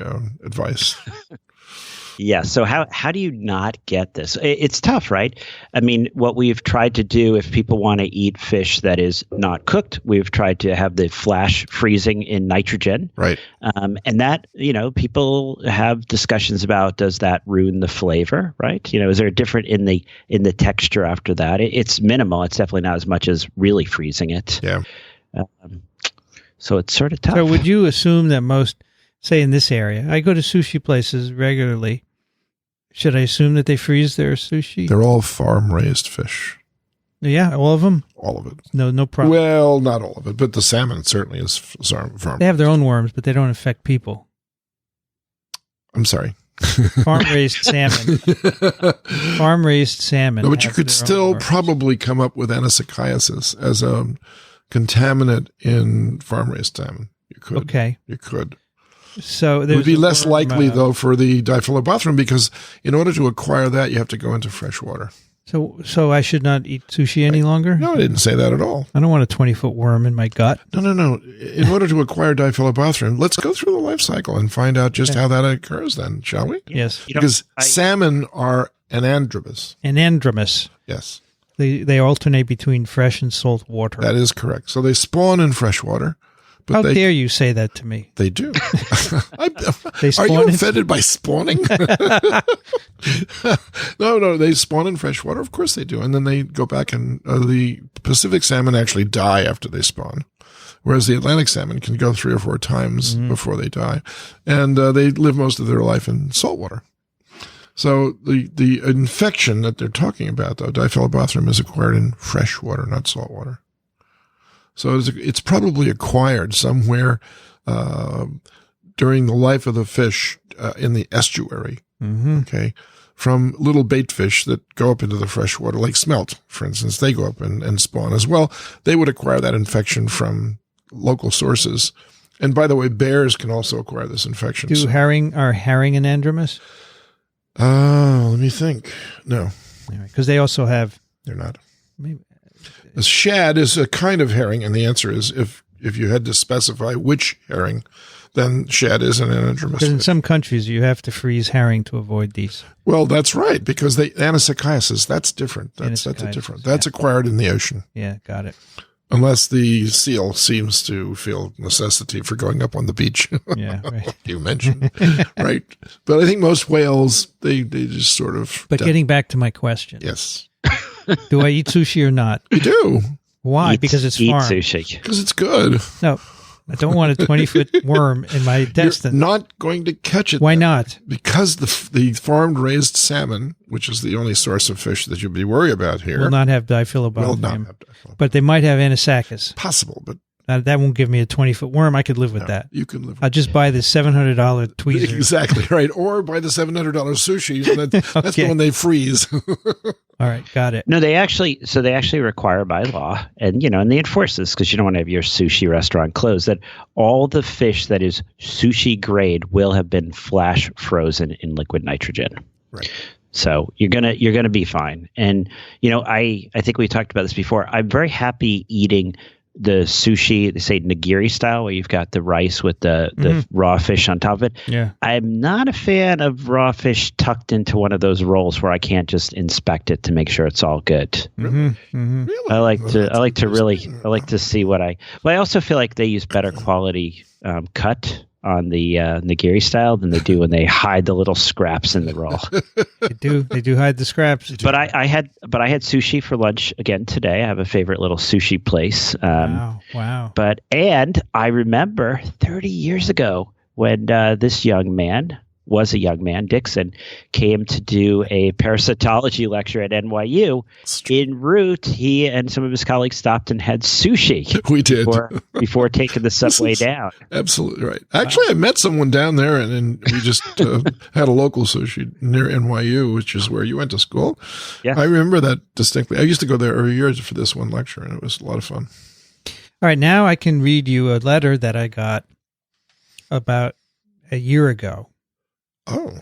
advice. Yeah. So how do you not get this? It's tough, right? I mean, what we've tried to do, if people want to eat fish that is not cooked, we've tried to have the flash freezing in nitrogen. Right. And that, people have discussions about, does that ruin the flavor, right? Is there a difference in the texture after that? It's minimal. It's definitely not as much as really freezing it. Yeah. So it's sort of tough. So would you assume that most, say in this area, I go to sushi places regularly. Should I assume that they freeze their sushi? They're all farm-raised fish. Yeah, all of them? All of it. No problem. Well, not all of it, but the salmon certainly is farm. They have their own worms, but they don't affect people. I'm sorry. Farm-raised salmon. Farm-raised salmon. No, but you could still probably come up with Anasakus as a contaminant in farm-raised salmon. You could. Okay. You could. So it would be less likely, though, for the Diphilobathrum, because in order to acquire that, you have to go into fresh water. So I should not eat sushi any longer? No, I didn't say that at all. I don't want a 20-foot worm in my gut. No. In order to acquire Diphilobathrim, let's go through the life cycle and find out just how that occurs then, shall we? Yes. Because salmon are anandromous. Anandromous. Yes. They alternate between fresh and salt water. That is correct. So they spawn in fresh water. But How dare you say that to me? They do. They Are you offended by spawning? No, they spawn in fresh water. Of course they do. And then they go back and the Pacific salmon actually die after they spawn, whereas the Atlantic salmon can go 3 or 4 times before they die. And they live most of their life in salt water. So the infection that they're talking about, though, Diphilobathrim, is acquired in fresh water, not salt water. So it's probably acquired somewhere during the life of the fish in the estuary, okay, from little bait fish that go up into the fresh water, like smelt, for instance. They go up and spawn as well. They would acquire that infection from local sources. And by the way, bears can also acquire this infection. Are herring anandromous? Let me think. No. Because they also have... They're not. Maybe... A shad is a kind of herring, and the answer is if you had to specify which herring, then shad is an anadromous. Because in some countries you have to freeze herring to avoid these. Well, that's right, because Anasakus, that's different. That's acquired in the ocean. Yeah, got it. Unless the seal seems to feel necessity for going up on the beach. Yeah, right. You mentioned, right? But I think most whales, they just sort of... But getting back to my question. Yes. Do I eat sushi or not? You do. Why? Because it's farmed. Eat sushi. Because it's good. No, I don't want a 20-foot worm in my intestine. You're not going to catch it. Why not? Because the farmed raised salmon, which is the only source of fish that you'd be worried about here, will not have Diphilobathrim. But they might have Anasakus. Possible, but that won't give me a 20-foot worm. I could live with that. You can live with I'll just buy the $700 tweezer. Exactly, right. Or buy the $700 sushi. That's the one they freeze. All right, got it. No, they actually require by law, and they enforce this because you don't want to have your sushi restaurant closed, that all the fish that is sushi grade will have been flash frozen in liquid nitrogen. Right. So you're gonna be fine. And I think we talked about this before. I'm very happy eating the sushi, they say nigiri style, where you've got the rice with the raw fish on top of it. Yeah. I'm not a fan of raw fish tucked into one of those rolls where I can't just inspect it to make sure it's all good. Really? I like to see what I also feel like they use better quality cut on the nigiri style than they do when they hide the little scraps in the roll. They do hide the scraps. But I had sushi for lunch again today. I have a favorite little sushi place. Wow. And I remember 30 years ago when this young man, Dickson, came to do a parasitology lecture at NYU. En route, he and some of his colleagues stopped and had sushi. We did. Before taking the subway down. Absolutely right. Actually, I met someone down there, and we just had a local sushi near NYU, which is where you went to school. Yeah. I remember that distinctly. I used to go there every year for this one lecture, and it was a lot of fun. All right, now I can read you a letter that I got about a year ago. Oh,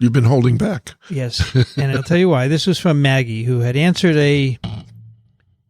you've been holding back. Yes, and I'll tell you why. This was from Maggie, who had answered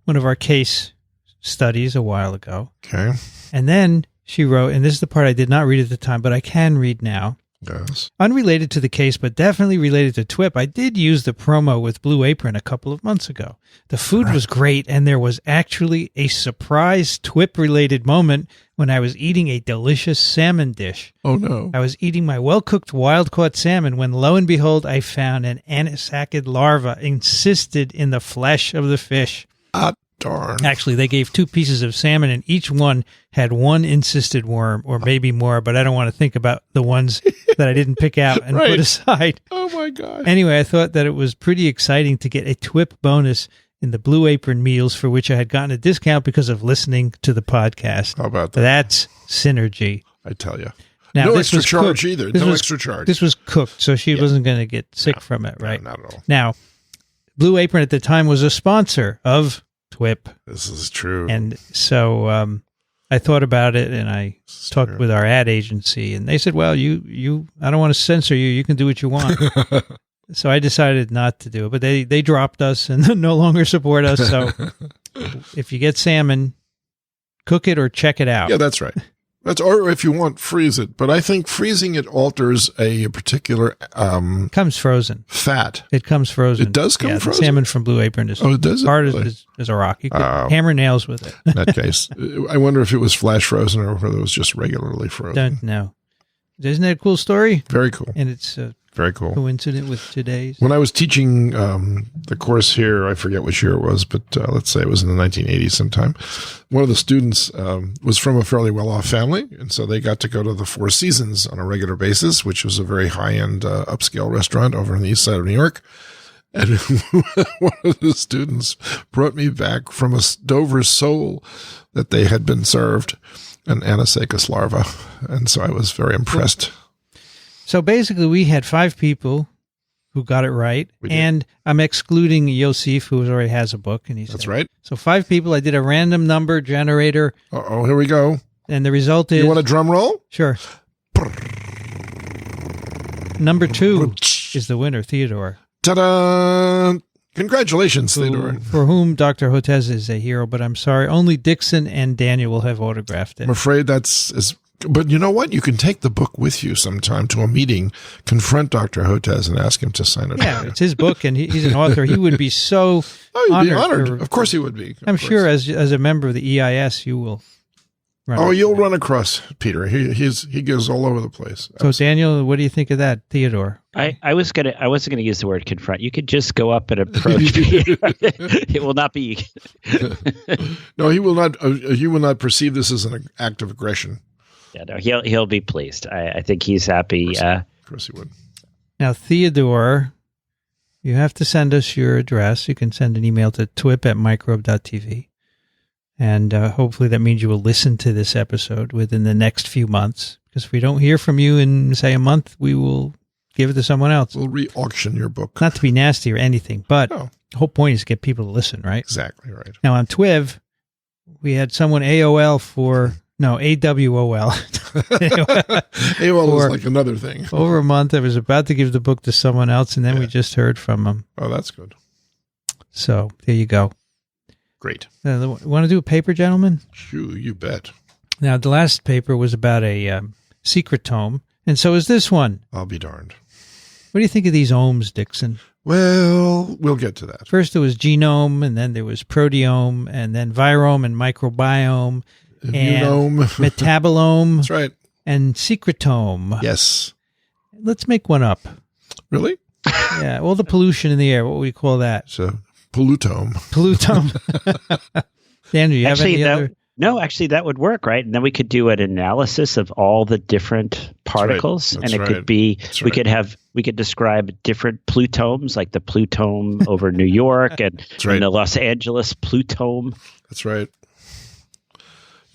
one of our case studies a while ago. Okay. And then she wrote, and this is the part I did not read at the time, but I can read now. Yes. Unrelated to the case, but definitely related to TWIP, I did use the promo with Blue Apron a couple of months ago. The food was great, and there was actually a surprise TWIP-related moment when I was eating a delicious salmon dish. Oh, no. I was eating my well-cooked wild-caught salmon when, lo and behold, I found an Anasakus larva encysted in the flesh of the fish. Darn. Actually, they gave 2 pieces of salmon, and each one had 1 encysted worm, or maybe more, but I don't want to think about the ones that I didn't pick out and put aside. Oh, my God. Anyway, I thought that it was pretty exciting to get a TWIP bonus in the Blue Apron meals, for which I had gotten a discount because of listening to the podcast. How about that? That's synergy. I tell you. Now, no this extra was charge cooked. either. This No was, extra charge. This was cooked, so she wasn't going to get sick from it, right? No, not at all. Now, Blue Apron at the time was a sponsor of TWIP. This is true. And so I thought about it, and I talked with our ad agency, and they said, well, you I don't want to censor you. You can do what you want. So I decided not to do it, but they dropped us and no longer support us. So if you get salmon, cook it or check it out. Yeah, that's right. Or if you want, freeze it. But I think freezing it alters a particular comes frozen. Fat. It comes frozen. It does come frozen? The salmon from Blue Apron is it does hard really? as a rock. You could hammer nails with it. In that case. I wonder if it was flash frozen or whether it was just regularly frozen. Don't know. Isn't that a cool story? Very cool. And it's very cool. Coincident with today's. When I was teaching the course here, I forget which year it was, but let's say it was in the 1980s sometime. One of the students was from a fairly well-off family, and so they got to go to the Four Seasons on a regular basis, which was a very high-end upscale restaurant over on the east side of New York. And one of the students brought me back from a Dover sole that they had been served an Anasakus larva, and so I was very impressed. So basically, we had 5 people who got it right, and I'm excluding Yosef, who already has a book. And That's right. So 5 people. I did a random number generator. Uh-oh, here we go. And the result is... You want a drum roll? Sure. Number 2 is the winner, Theodore. Ta-da! Congratulations, Theodore. For whom Dr. Hotez is a hero, but I'm sorry, only Dickson and Daniel will have autographed it. I'm afraid that's... But you know what? You can take the book with you sometime to a meeting, confront Dr. Hotez, and ask him to sign it. Yeah, it's his book, and he's an author. He would be so he'd be honored. Of course he would be. I'm sure as a member of the EIS, you will run you'll run across Peter. He goes all over the place. So, Daniel, what do you think of that, Theodore? I wasn't gonna use the word confront. You could just go up and approach Peter. It will not be. No, he will not. He will not perceive this as an act of aggression. Yeah, no, he'll be pleased. I think he's happy. Of course he would. Now, Theodore, you have to send us your address. You can send an email to twip@microbe.tv. And hopefully that means you will listen to this episode within the next few months. Because if we don't hear from you in, say, a month, we will give it to someone else. We'll re-auction your book. Not to be nasty or anything, but the whole point is to get people to listen, right? Exactly right. Now, on TWIV, we had someone AWOL. AWOL is like another thing. Over a month, I was about to give the book to someone else, and then we just heard from him. Oh, that's good. So, there you go. Great. Want to do a paper, gentlemen? Sure, you bet. Now, the last paper was about a secret tome, and so is this one. I'll be darned. What do you think of these omes, Dickson? Well, we'll get to that. First, there was genome, and then there was proteome, and then virome and microbiome. Immunome. And metabolome. That's right. And secretome. Yes. Let's make one up. Really? Yeah. All the pollution in the air. What would we call that? So, pollutome. Pollutome. Dan, do you have any other? No, actually, that would work, right? And then we could do an analysis of all the different particles, That's and it could be we could describe different plutomes, like the plutome over New York and the Los Angeles plutome. That's right.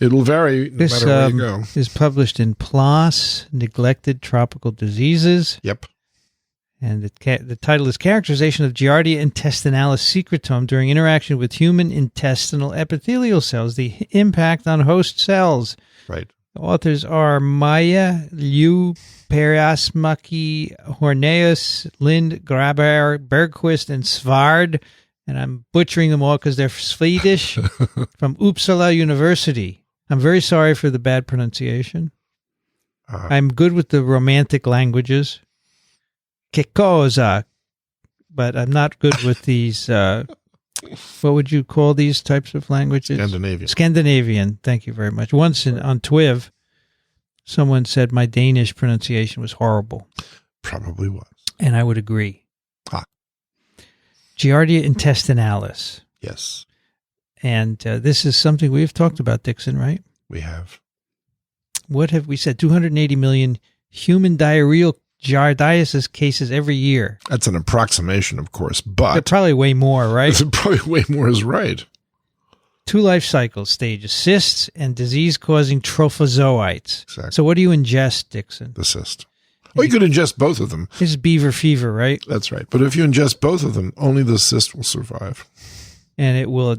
It'll vary no matter where you go. This is published in PLOS, Neglected Tropical Diseases. Yep. And the title is Characterization of Giardia Intestinalis Secretome During Interaction with Human Intestinal Epithelial Cells, the Impact on Host Cells. Right. The authors are Maya, Liu, Perasmaki, Horneus, Lind, Graber, Bergquist, and Svard. And I'm butchering them all because they're Swedish, from Uppsala University. I'm very sorry for the bad pronunciation. I'm good with the romantic languages. Que cosa, but I'm not good with these, what would you call these types of languages? Scandinavian, thank you very much. Once on TWIV, someone said my Danish pronunciation was horrible. Probably was. And I would agree. Giardia intestinalis. Yes. And this is something we've talked about, Dickson, right? We have. What have we said? 280 million human diarrheal giardiasis cases every year. That's an approximation, of course, but... They're probably way more, right? Probably way more is right. 2 life cycle stages, cysts and disease-causing trophozoites. Exactly. So what do you ingest, Dickson? The cyst. Well, you could ingest both of them. This is beaver fever, right? That's right. But if you ingest both of them, only the cyst will survive. And it will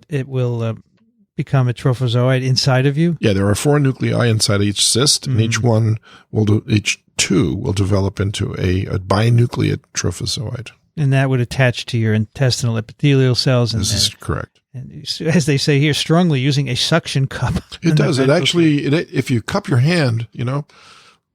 become a trophozoite inside of you? Yeah, there are 4 nuclei inside each cyst, and each 2 will develop into a binucleate trophozoite. And that would attach to your intestinal epithelial cells. This is correct. And as they say here, strongly using a suction cup. It does. It actually, if you cup your hand,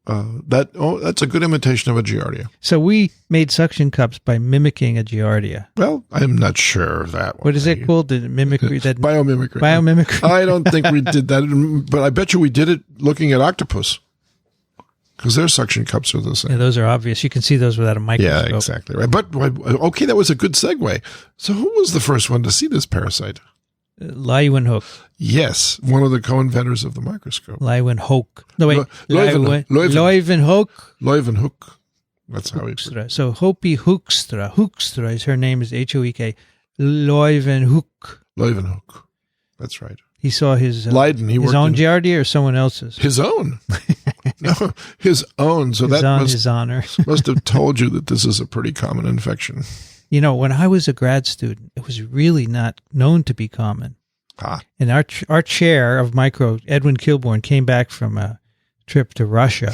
that's a good imitation of a Giardia. So we made suction cups by mimicking a Giardia. Well, I'm not sure of that one. What is it called? The mimicry? Biomimicry. Biomimicry. I don't think we did that, but I bet you we did it looking at octopus. Because their suction cups are the same. Yeah, those are obvious. You can see those without a microscope. Yeah, exactly right. But okay, that was a good segue. So who was the first one to see this parasite? Leeuwenhoek. Yes, one of the co-inventors of the microscope. Leeuwenhoek. No, wait. Leeuwenhoek. Leeuwenhoek. Leeuwenhoek. That's how he put it. So Hopi Hoekstra. Hoekstra is her name is Hoek. Leeuwenhoek. Leeuwenhoek. That's right. He saw his Leiden. His own Giardia or someone else's? His own. No, his own. So that his honor. must have told you that this is a pretty common infection. When I was a grad student, it was really not known to be common. And our chair of micro, Edwin Kilbourne, came back from a trip to Russia,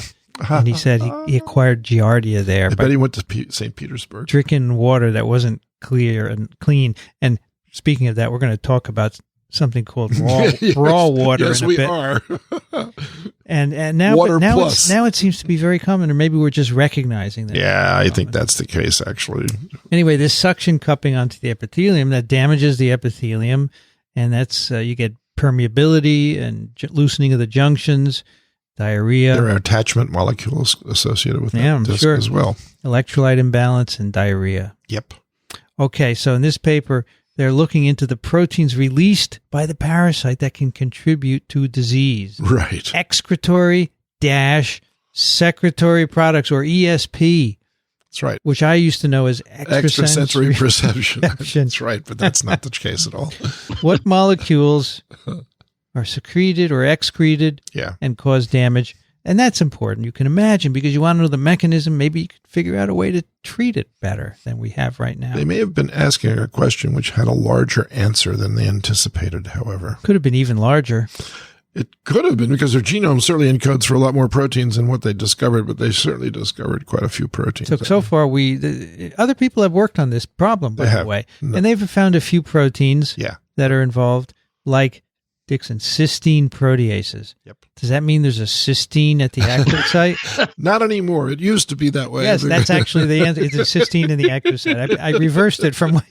and he said he acquired Giardia there. I bet he went to St. Petersburg. Drinking water that wasn't clear and clean. And speaking of that, we're going to talk about something called raw water. Yes, in a we bit. are. and now, water now plus. Now it seems to be very common, or maybe we're just recognizing that. Yeah, I think that's the case, actually. Anyway, this suction cupping onto the epithelium, that damages the epithelium, and that's you get permeability and loosening of the junctions, diarrhea. There are attachment molecules associated with I'm disc sure. as well. Electrolyte imbalance and diarrhea. Yep. Okay, so in this paper, they're looking into the proteins released by the parasite that can contribute to disease. Right. Excretory-secretory products, or ESP. That's right. Which I used to know as extrasensory perception. That's right, but that's not the case at all. What molecules are secreted or excreted and cause damage? And that's important. You can imagine, because you want to know the mechanism. Maybe you could figure out a way to treat it better than we have right now. They may have been asking a question which had a larger answer than they anticipated, however. Could have been even larger. It could have been, because their genome certainly encodes for a lot more proteins than what they discovered, but they certainly discovered quite a few proteins. So far, other people have worked on this problem, by the way. No. And they've found a few proteins that are involved, like Dickson, cysteine proteases. Yep. Does that mean there's a cysteine at the active site? Not anymore. It used to be that way. Yes, that's actually the answer. It's a cysteine in the active site. I reversed it from.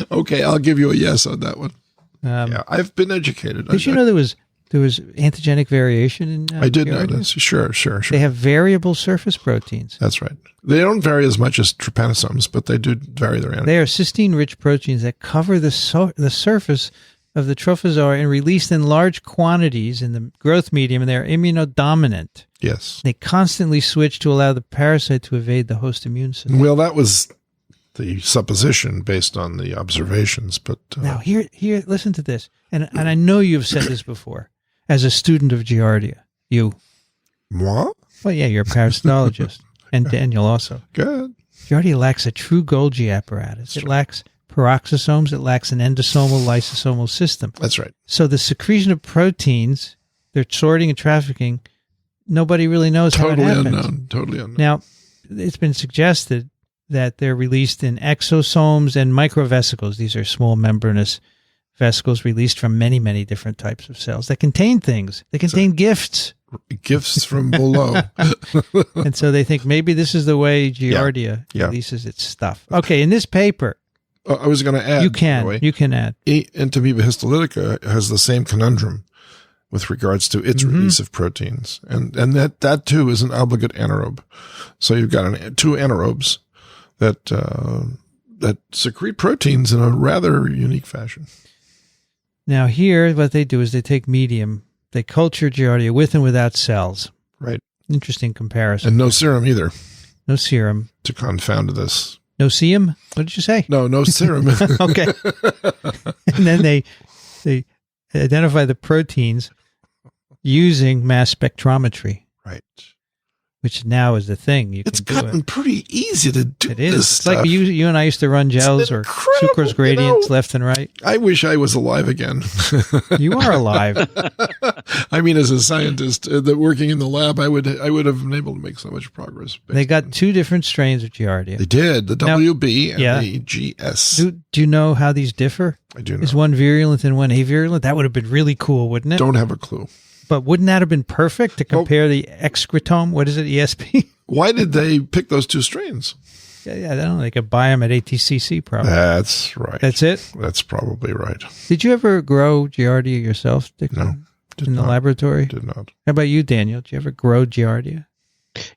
Okay, I'll give you a yes on that one. I've been educated. Did you know there was antigenic variation in I did Giardia? know this. Sure. They have variable surface proteins. That's right. They don't vary as much as trypanosomes, but they do vary their antigens. They are cysteine-rich proteins that cover the surface of the trophozoa and released in large quantities in the growth medium, and they are immunodominant. Yes. They constantly switch to allow the parasite to evade the host immune system. Well, that was the supposition based on the observations, but now here, listen to this, and I know you've said this before as a student of Giardia. Moi? Well, yeah, you're a parasitologist, and Daniel also. Good. Giardia lacks a true Golgi apparatus. It lacks peroxisomes. It lacks an endosomal lysosomal system. That's right. So the secretion of proteins, their sorting and trafficking, nobody really knows how it happens. Totally unknown. Now, it's been suggested that they're released in exosomes and microvesicles. These are small membranous vesicles released from many, many different types of cells that contain things. They contain gifts. Gifts from below. And so they think maybe this is the way Giardia releases its stuff. Okay, in this paper, I was going to add. You can add. Entamoeba histolytica has the same conundrum with regards to its release of proteins. And that too is an obligate anaerobe. So you've got two anaerobes that secrete proteins in a rather unique fashion. Now here, what they do is they take medium, they culture Giardia with and without cells. Right. Interesting comparison. And no serum either. No serum. To confound this. No serum? What did you say? No serum. Okay. And then they identify the proteins using mass spectrometry. Right. which now is the thing. It's gotten pretty easy to do it is. this It's stuff. like you and I used to run gels or sucrose gradients left and right. I wish I was alive again. You are alive. I mean, as a scientist that working in the lab, I would have been able to make so much progress. They got 2 different strains of Giardia. They did, the WB and the GS. Do you know how these differ? I do know. Is one virulent and one avirulent? That would have been really cool, wouldn't it? Don't have a clue. But wouldn't that have been perfect to compare the excretome? What is it, ESP? Why did they pick those 2 strains? Yeah, I don't know. They could buy them at ATCC probably. That's right. That's it? That's probably right. Did you ever grow Giardia yourself, Dickson? No. In the laboratory? Did not. How about you, Daniel? Did you ever grow Giardia?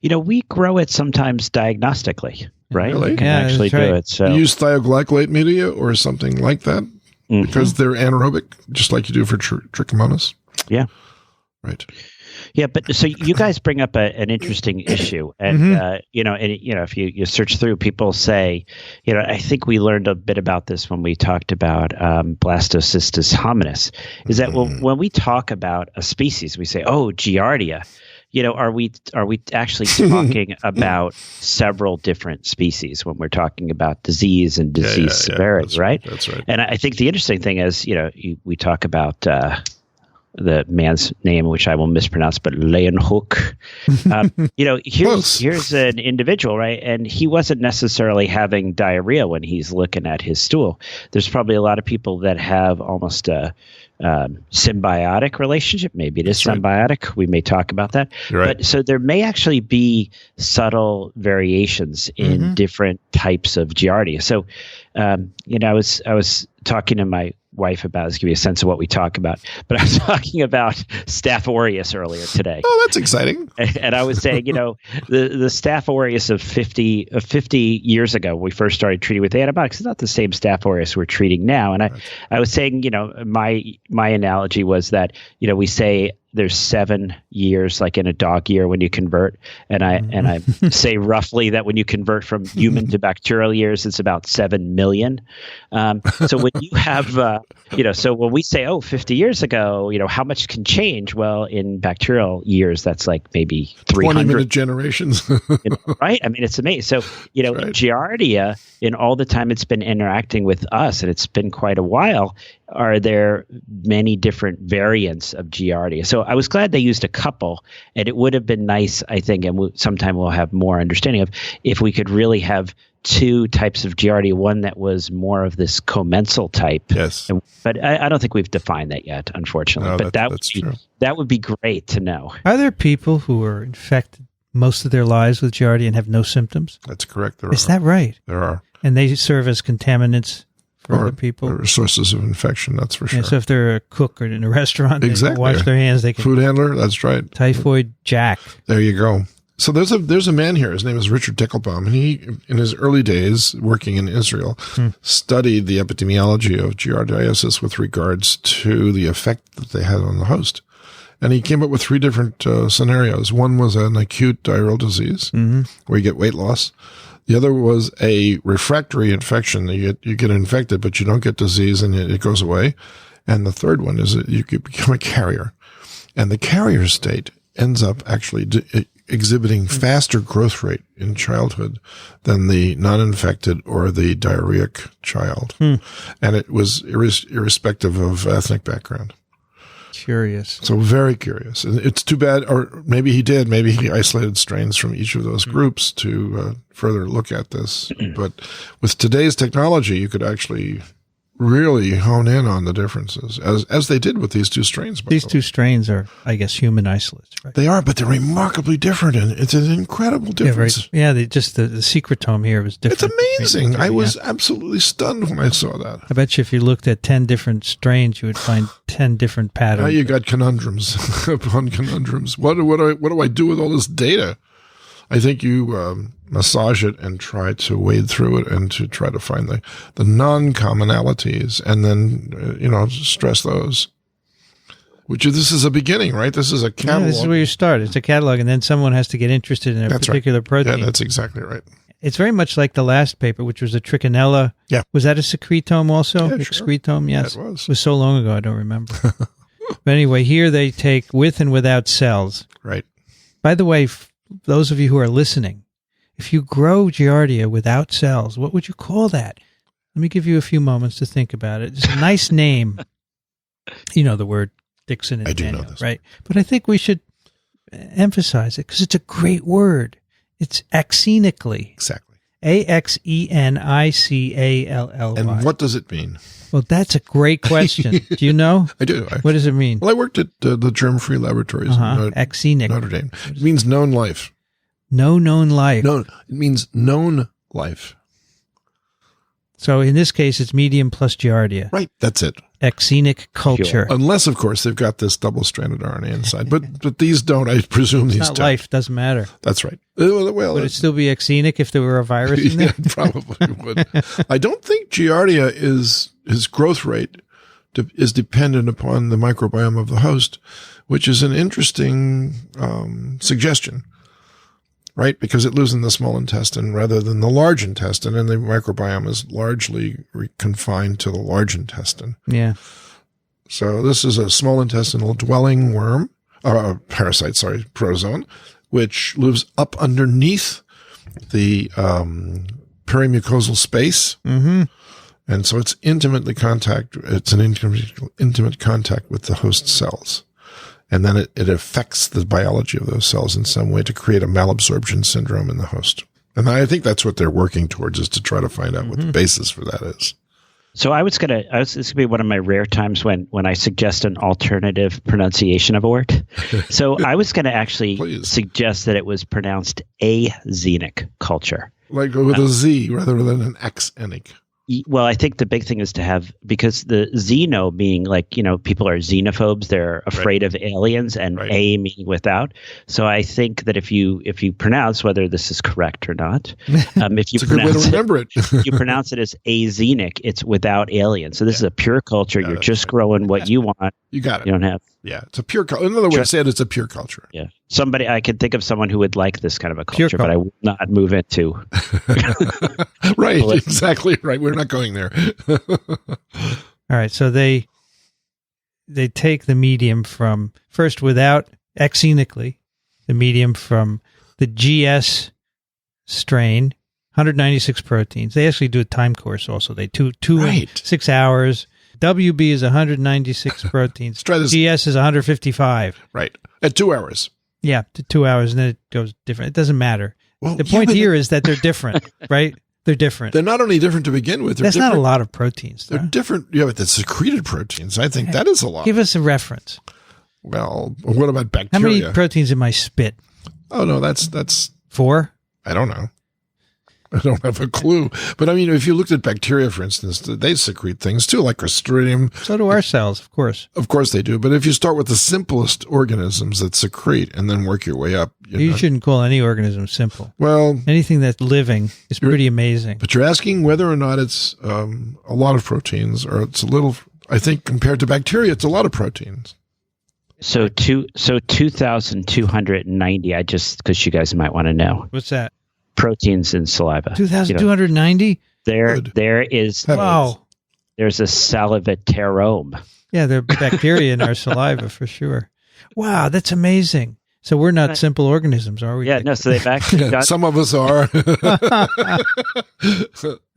We grow it sometimes diagnostically, right? Really? We can Yeah, actually that's right. do it. So You use thioglycolate media or something like that because they're anaerobic, just like you do for trichomonas? Yeah. Right. Yeah, but so you guys bring up an interesting issue, and if you search through, people say, I think we learned a bit about this when we talked about Blastocystis hominis, is that when we talk about a species, we say, oh, Giardia. Are we actually talking about several different species when we're talking about disease and disease severity, right? That's right. And I think the interesting thing is, we talk about the man's name, which I will mispronounce, but Leeuwenhoek. Here's an individual, right? And he wasn't necessarily having diarrhea when he's looking at his stool. There's probably a lot of people that have almost a symbiotic relationship. Maybe it is symbiotic. Right. We may talk about that. Right. But so there may actually be subtle variations in different types of Giardia. So, I was talking to my wife about this, give you a sense of what we talk about. But I was talking about Staph aureus earlier today. Oh, that's exciting. And I was saying, the Staph aureus of 50 years ago, when we first started treating with antibiotics, it's not the same Staph aureus we're treating now. And I was saying, my analogy was that, we say there's 7 years, like in a dog year when you convert. And I say roughly that when you convert from human to bacterial years, it's about 7 million. So when you have, so when we say, 50 years ago, how much can change? Well, in bacterial years, that's like maybe 300. 20-minute generations. Right? I mean, it's amazing. So, right. Giardia, in all the time it's been interacting with us, and it's been quite a while, are there many different variants of Giardia. So I was glad they used a couple, and it would have been nice, I think, and sometime we'll have more understanding of, if we could really have 2 types of Giardia, one that was more of this commensal type. Yes. But I don't think we've defined that yet, unfortunately. No, but true. That would be great to know. Are there people who are infected most of their lives with Giardia and have no symptoms? That's correct. Is that right? There are. And they serve as contaminants for other people? Or sources of infection, that's for sure. Yeah, so if they're a cook or in a restaurant, they exactly. wash their hands. They can Food handler, that's right. Typhoid Jack. There you go. So there's a man here. His name is Richard Dickelbaum, and he, in his early days working in Israel, studied the epidemiology of giardiasis with regards to the effect that they had on the host. And he came up with 3 different scenarios. One was an acute diarrheal disease, where you get weight loss. The other was a refractory infection. You get infected, but you don't get disease, and it goes away. And the third one is that you become a carrier. And the carrier state ends up actually exhibiting faster growth rate in childhood than the non-infected or the diarrheic child. And it was irrespective of ethnic background. Curious. So very curious. And it's too bad, or maybe he did, maybe he isolated strains from each of those groups to further look at this. But with today's technology, you could actually really hone in on the differences, as they did with these 2 strains. These 2 strains are, I guess, human isolates, right? They are, but they're remarkably different, and it's an incredible difference. Yeah, right. The secretome here was different. It's amazing. I was absolutely stunned when I saw that. I bet you if you looked at 10 different strains, you would find 10 different patterns. Now you got conundrums upon conundrums. What do I do with all this data? I think you massage it and try to wade through it and to try to find the non-commonalities, and then stress those. This is a beginning, right? This is a catalog. Yeah, this is where you start. It's a catalog, and then someone has to get interested in a particular protein. Yeah, that's exactly right. It's very much like the last paper, which was a Trichinella. Yeah. Was that a secretome also? Yeah, sure. Excretome, yes. Yeah, it was. It was so long ago, I don't remember. But anyway, here they take with and without cells. Right. By the way, those of you who are listening, if you grow Giardia without cells, what would you call that? Let me give you a few moments to think about it. It's a nice name. You know the word Dickson and Daniel, right? But I think we should emphasize it because it's a great word. It's axenically. Exactly. AXENICALLY. And what does it mean? Well, that's a great question. Do you know? I do. What does it mean? Well, I worked at the germ-free laboratories in Axenic. Notre Dame. It means known life. No known life. No, it means known life. So in this case, it's medium plus Giardia. Right. That's it. Axenic culture. Unless, of course, they've got this double-stranded RNA inside. But these don't. I presume these It's not don't. life. Doesn't matter. That's right. Well, would it still be axenic if there were a virus in there? Yeah, probably would. I don't think Giardia his growth rate is dependent upon the microbiome of the host, which is an interesting suggestion, right? Because it lives in the small intestine rather than the large intestine, and the microbiome is largely confined to the large intestine. Yeah. So this is a small intestinal dwelling worm, protozoan, which lives up underneath the perimucosal space. Mm-hmm. And so it's an intimate contact with the host cells. And then it affects the biology of those cells in some way to create a malabsorption syndrome in the host. And I think that's what they're working towards, is to try to find out what the basis for that is. So this is be one of my rare times when I suggest an alternative pronunciation of a word. So I was going to actually suggest that it was pronounced axenic culture. Like with a Z rather than an axenic. Well, I think the big thing is to have, because the xeno being like, people are xenophobes, they're afraid of aliens, and a meaning without. So I think that if you pronounce, whether this is correct or not, if you pronounce you pronounce it as axenic, it's without aliens. So this is a pure culture. You're just growing what you want. You got it. You don't have. Yeah, it's a pure culture. Another way to say it, it's a pure culture. Yeah. I can think of someone who would like this kind of a culture, but I will not move it to. Right, exactly right. We're not going there. All right, so they take the medium from, first without axenically, the medium from the GS strain, 196 proteins. They actually do a time course also. They two 6 hours. WB is 196 proteins. Try this. GS is 155. Right. At 2 hours. Yeah, to 2 hours, and then it goes different. It doesn't matter. Well, the point here is that they're different, right? They're different. They're not only different to begin with. That's not a lot of proteins. They're different. Yeah, but the secreted proteins, I think that is a lot. Give us a reference. Well, what about bacteria? How many proteins in my spit? Oh, no, that's 4? I don't know. I don't have a clue. But I mean, if you looked at bacteria, for instance, they secrete things too, like Clostridium. So do our cells, of course. Of course they do. But if you start with the simplest organisms that secrete and then work your way up. You shouldn't call any organism simple. Well, anything that's living is pretty amazing. But you're asking whether or not it's a lot of proteins, or it's a little, I think compared to bacteria, it's a lot of proteins. So 2,290, because you guys might want to know. What's that? Proteins in saliva. 2,290? There is. Wow. There's a salivaterome. Yeah, there are bacteria in our saliva for sure. Wow, that's amazing. So we're not simple organisms, are we? Yeah, no, so they've actually got... Some of us are.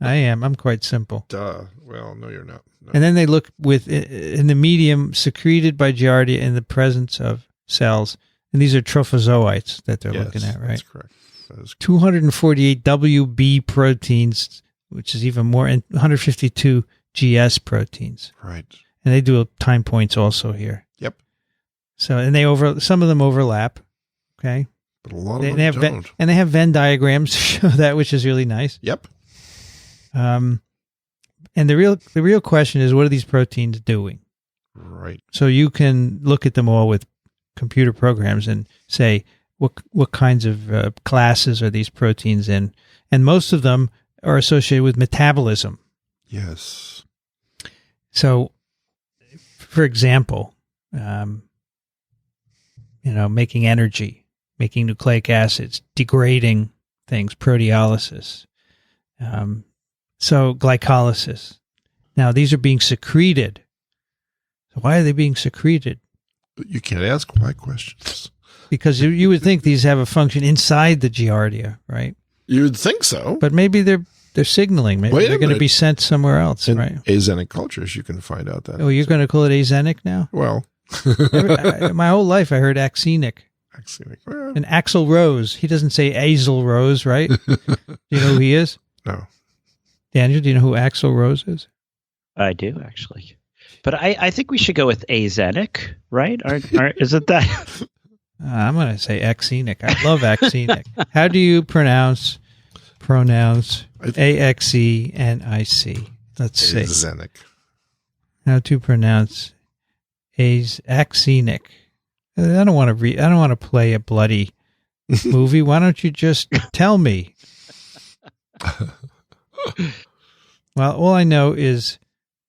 I am. I'm quite simple. Duh. Well, no, you're not. No. And then they look in the medium secreted by Giardia in the presence of cells. And these are trophozoites that they're looking at, right? That's correct. 248 WB proteins, which is even more, and 152 GS proteins. Right. And they do time points also here. Yep. So, and some of them overlap. Okay. But a lot of them don't. And they have Venn diagrams to show that, which is really nice. Yep. And the real question is, what are these proteins doing? Right. So you can look at them all with computer programs and say, what kinds of classes are these proteins in? And most of them are associated with metabolism. Yes. So, for example, making energy, making nucleic acids, degrading things, proteolysis. So glycolysis. Now, these are being secreted. So why are they being secreted? You can't ask why questions. Because you would think these have a function inside the Giardia, right? You would think so. But maybe they're signaling. Maybe they're going to be sent somewhere else, in right? Azenic cultures, you can find out that. Oh, you're going to call it azenic now? Well. My whole life I heard axenic. Axenic. Well. And Axl Rose. He doesn't say Azel Rose, right? Do you know who he is? No. Daniel, do you know who Axl Rose is? I do, actually. But I think we should go with azenic, right? Isn't that? I'm going to say axenic. I love axenic. How do you pronounce pronouns A-X-E-N-I-C? Let's see. Azenic. How to pronounce axenic. I don't want to play a bloody movie. Why don't you just tell me? Well, all I know is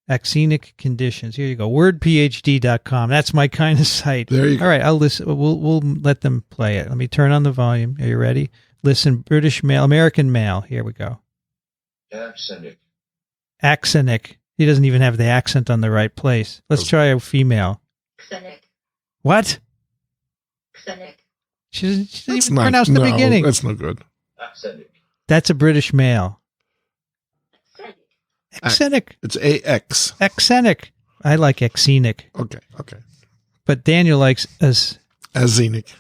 axenic conditions. Here you go. Wordphd.com. That's my kind of site. There you go. All right, I'll listen. We'll let them play it. Let me turn on the volume. Are you ready? Listen, British male, American male. Here we go. Axenic. Axenic. He doesn't even have the accent on the right place. Let's try a female. Axenic. What? Axenic. She doesn't even pronounce the beginning. That's no good. Axenic. That's a British male. Axenic. It's A-X. Axenic. I like axenic. Okay. But Daniel likes Azenic.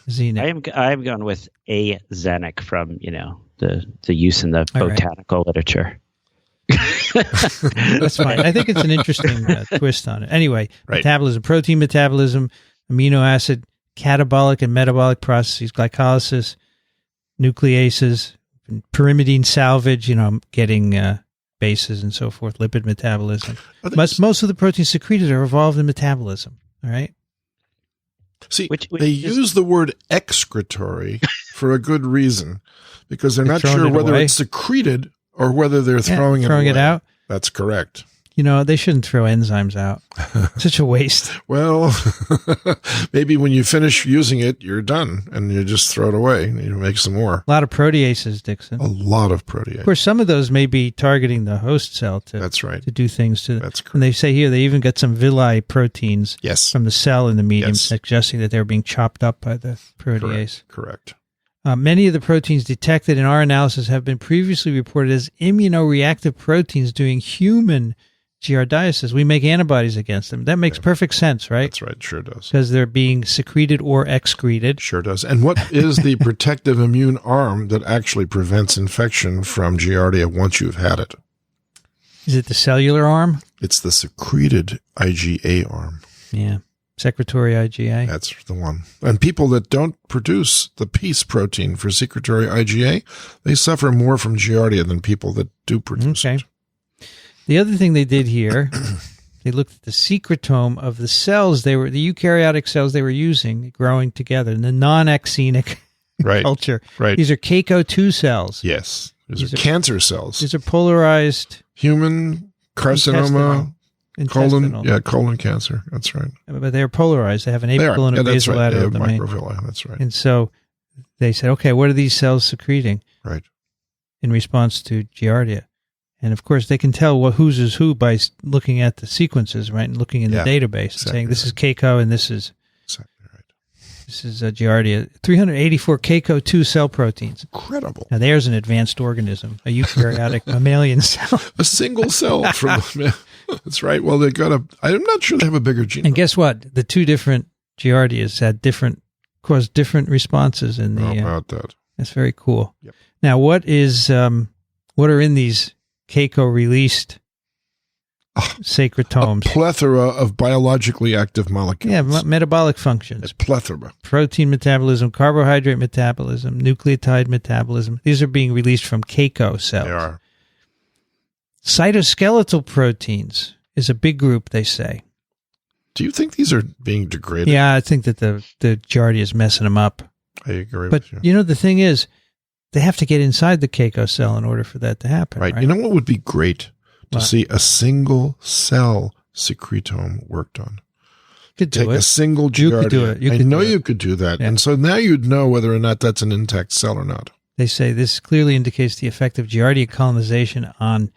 I'm going with azenic from, the use in the botanical literature. That's fine. I think it's an interesting twist on it. Anyway, right. Metabolism, protein metabolism, amino acid, catabolic and metabolic processes, glycolysis, nucleases, pyrimidine salvage, getting bases and so forth, lipid metabolism. Most of the proteins secreted are involved in metabolism. All right. See, they use the word excretory for a good reason, because they're not sure whether it's secreted or whether they're throwing it out. That's correct. They shouldn't throw enzymes out. Such a waste. Well, maybe when you finish using it, you're done, and you just throw it away. You make some more. A lot of proteases, Dickson. A lot of proteases. Of course, some of those may be targeting the host cell to do things to. That's correct. And they say here they even got some villi proteins from the cell in the medium, suggesting that they're being chopped up by the protease. Correct. Many of the proteins detected in our analysis have been previously reported as immunoreactive proteins during human giardiasis. We make antibodies against them. That makes perfect sense, right? That's right. Sure does. Because they're being secreted or excreted. Sure does. And what is the protective immune arm that actually prevents infection from Giardia once you've had it? Is it the cellular arm? It's the secreted IgA arm. Yeah. Secretory IgA. That's the one. And people that don't produce the peace protein for secretory IgA, they suffer more from Giardia than people that do produce it. The other thing they did here, they looked at the secretome of the cells the eukaryotic cells they were using, growing together in the non-axenic culture. Right. These are CACO2 cells. Yes. These are cancer cells. These are polarized. Human carcinoma. Colon cancer. That's right. But they're polarized. They have an apical and a basolateral domain. Microvilli. That's right. And so they said, okay, what are these cells secreting? Right. In response to Giardia. And of course, they can tell whose is who by looking at the sequences, right? And looking in the database and saying this is CACO and this is Giardia. 384 CACO2 cell proteins. Incredible. Now, there's an advanced organism, a eukaryotic mammalian cell. A single cell from that's right. Well, I'm not sure they have a bigger genome. And guess what? The two different Giardias caused different responses in the. How about that? That's very cool. Yep. Now, what are in these CACO released secretomes? A plethora of biologically active molecules. Yeah, metabolic functions. A plethora. Protein metabolism, carbohydrate metabolism, nucleotide metabolism. These are being released from CACO cells. They are. Cytoskeletal proteins is a big group, they say. Do you think these are being degraded? Yeah, I think that the Giardia is messing them up. I agree with you. But, the thing is, they have to get inside the CACO cell in order for that to happen. Right. You know what would be great? To see a single cell secretome worked on. Could do it. A single Giardia. You could do it. You could do that. Yeah. And so now you'd know whether or not that's an intact cell or not. They say this clearly indicates the effect of Giardia colonization on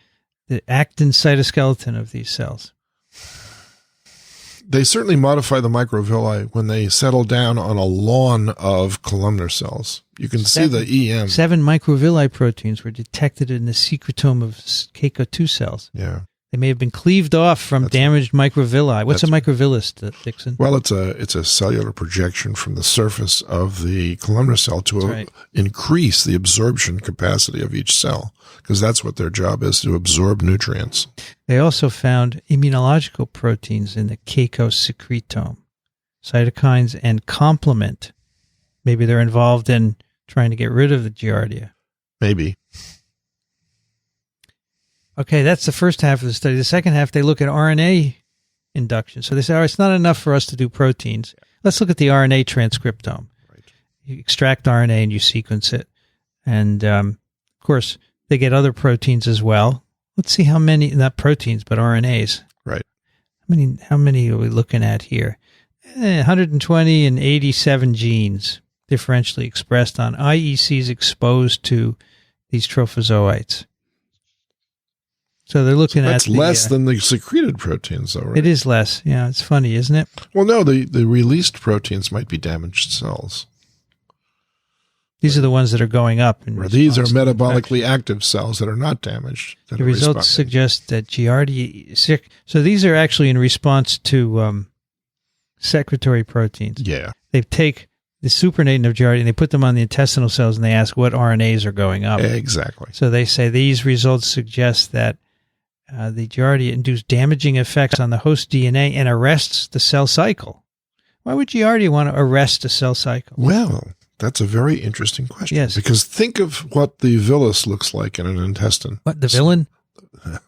the actin cytoskeleton of these cells. They certainly modify the microvilli when they settle down on a lawn of columnar cells. You can see the EM. 7 microvilli proteins were detected in the secretome of Keiko2 cells. Yeah. They may have been cleaved off from damaged microvilli. What's a microvillus, Dickson? Well, it's a cellular projection from the surface of the columnar cell to increase the absorption capacity of each cell, because that's what their job is, to absorb nutrients. They also found immunological proteins in the Keiko secretome, cytokines and complement. Maybe they're involved in trying to get rid of the Giardia. Maybe. Okay, that's the first half of the study. The second half, they look at RNA induction. So they say, all right, it's not enough for us to do proteins. Let's look at the RNA transcriptome. Right. You extract RNA and you sequence it. And, of course, they get other proteins as well. Let's see how many, not proteins, but RNAs. Right. How many are we looking at here? 120 and 87 genes differentially expressed on IECs exposed to these trophozoites. So they're looking at that's less than the secreted proteins, though, right? It is less. Yeah, it's funny, isn't it? Well, no, the released proteins might be damaged cells. These are the ones that are going up. These are metabolically active cells that are not damaged. The results suggest that Giardia... So these are actually in response to secretory proteins. Yeah. They take the supernatant of Giardia and they put them on the intestinal cells and they ask what RNAs are going up. Exactly. So they say these results suggest that the Giardia induced damaging effects on the host DNA and arrests the cell cycle. Why would Giardia want to arrest a cell cycle? Well, that's a very interesting question. Yes. Because think of what the villus looks like in an intestine. What, the villain? You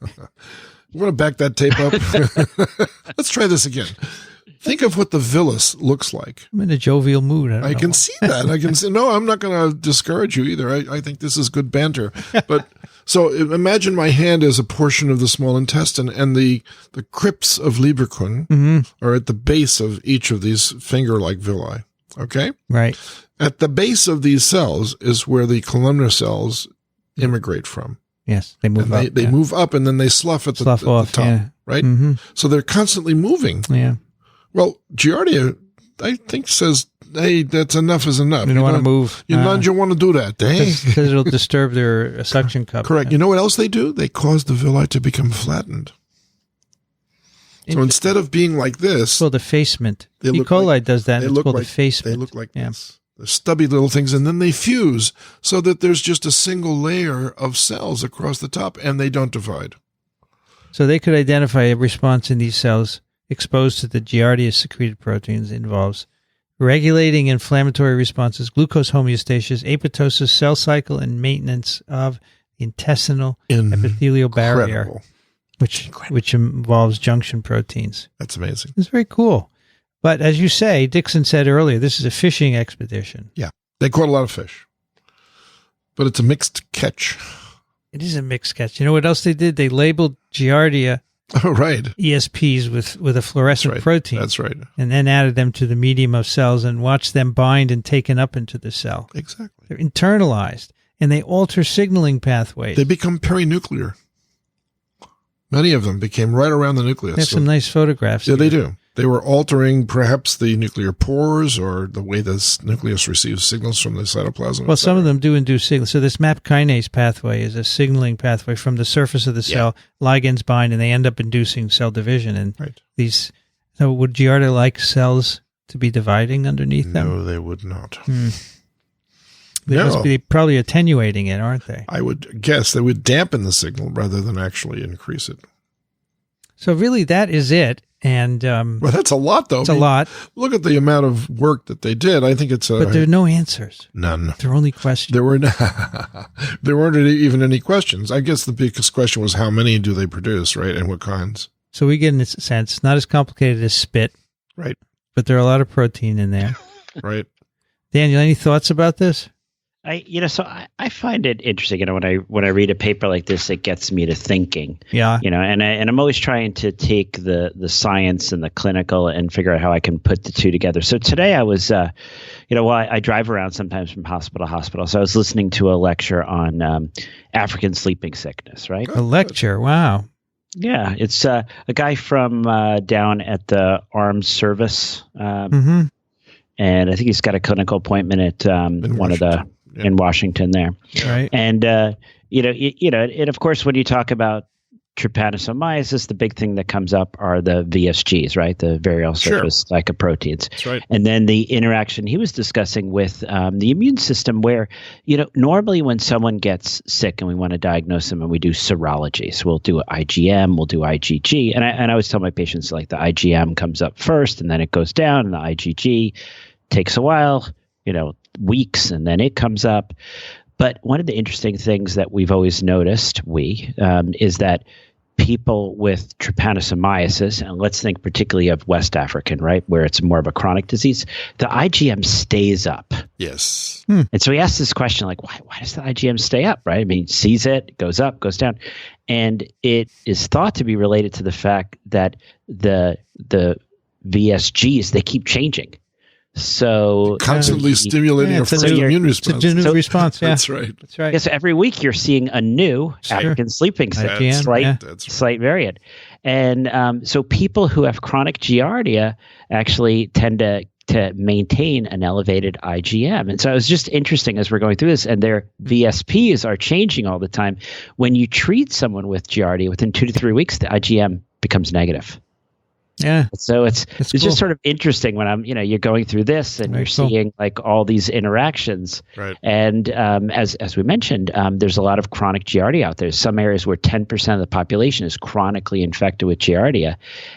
want to back that tape up? Let's try this again. Think of what the villus looks like. I'm in a jovial mood. I can see that. I can see. No, I'm not going to discourage you either. I think this is good banter. But so imagine my hand as a portion of the small intestine, and the crypts of Lieberkühn are at the base of each of these finger-like villi. Okay? Right. At the base of these cells is where the columnar cells immigrate from. Yes, they move up. They move up, and then they slough at the top, right? Mm-hmm. So they're constantly moving. Yeah. Well, Giardia, I think, says, hey, that's enough is enough. You don't want to move. You don't want to do that, eh? Because it'll disturb their suction cup. Correct. You know what else they do? They cause the villi to become flattened. So instead of being like this... It's called effacement. E. coli does that. It's called effacement. They look like this. They're stubby little things, and then they fuse so that there's just a single layer of cells across the top, and they don't divide. So they could identify a response in these cells exposed to the Giardia secreted proteins involves regulating inflammatory responses, glucose homeostasis, apoptosis, cell cycle, and maintenance of the intestinal epithelial barrier, which involves junction proteins. That's amazing. It's very cool. But as you say, Dickson said earlier, this is a fishing expedition. Yeah. They caught a lot of fish. But it's a mixed catch. It is a mixed catch. You know what else they did? They labeled Giardia ESPs with a fluorescent protein. That's right. And then added them to the medium of cells and watched them bind and taken up into the cell. Exactly. They're internalized, and they alter signaling pathways. They become perinuclear. Many of them became right around the nucleus. There's some nice photographs. Yeah, here. they do. They were altering perhaps the nuclear pores or the way the nucleus receives signals from the cytoplasm. Well, some of them do induce signals. So this MAP kinase pathway is a signaling pathway from the surface of the cell. Ligands bind, and they end up inducing cell division. And these. So would Giardia like cells to be dividing underneath them? No, they would not. They must be probably attenuating it, aren't they? I would guess they would dampen the signal rather than actually increase it. So really, that is it. And well, that's a lot, though. It's a lot. Look at the amount of work that they did. I think it's but there are no answers. None. There are only questions. There weren't even any questions. I guess the biggest question was how many do they produce, right, and what kinds. So we get in a sense not as complicated as spit, right? But there are a lot of protein in there, right? Daniel, any thoughts about this? I find it interesting. When I read a paper like this, it gets me to thinking. Yeah. And I'm always trying to take the science and the clinical and figure out how I can put the two together. So today I was, I drive around sometimes from hospital to hospital. So I was listening to a lecture on African sleeping sickness. Right. A lecture. Wow. Yeah, it's a guy from down at the Armed Service, Mm-hmm. and I think he's got a clinical appointment at one of the in Washington there. Right. And and of course, when you talk about trypanosomiasis, the big thing that comes up are the VSGs, right? The variable surface glycoproteins. That's right. And then the interaction he was discussing with the immune system, where, normally when someone gets sick and we want to diagnose them and we do serology, so we'll do IgM, we'll do IgG. And I always tell my patients, like, the IgM comes up first and then it goes down, and the IgG takes a while, weeks, and then it comes up. But one of the interesting things that we've always noticed, is that people with trypanosomiasis, and let's think particularly of West African, right, where it's more of a chronic disease, the IgM stays up. Yes. And so we asked this question, like, why does the IgM stay up, right? I mean, sees it, goes up, goes down. And it is thought to be related to the fact that the VSGs, they keep changing. So constantly stimulating a first immune response. It's a new response. Yeah. That's right. That's right. Yes, every week you're seeing a new African sleeping sickness, slight variant. And so people who have chronic Giardia actually tend to maintain an elevated IgM. And so it was just interesting as we're going through this, and their VSPs are changing all the time. When you treat someone with Giardia, within 2 to 3 weeks, the IgM becomes negative. Yeah. So it's cool. just sort of interesting when you're going through this and you're seeing like all these interactions. Right. And as we mentioned, there's a lot of chronic Giardia out there. Some areas where 10% of the population is chronically infected with Giardia,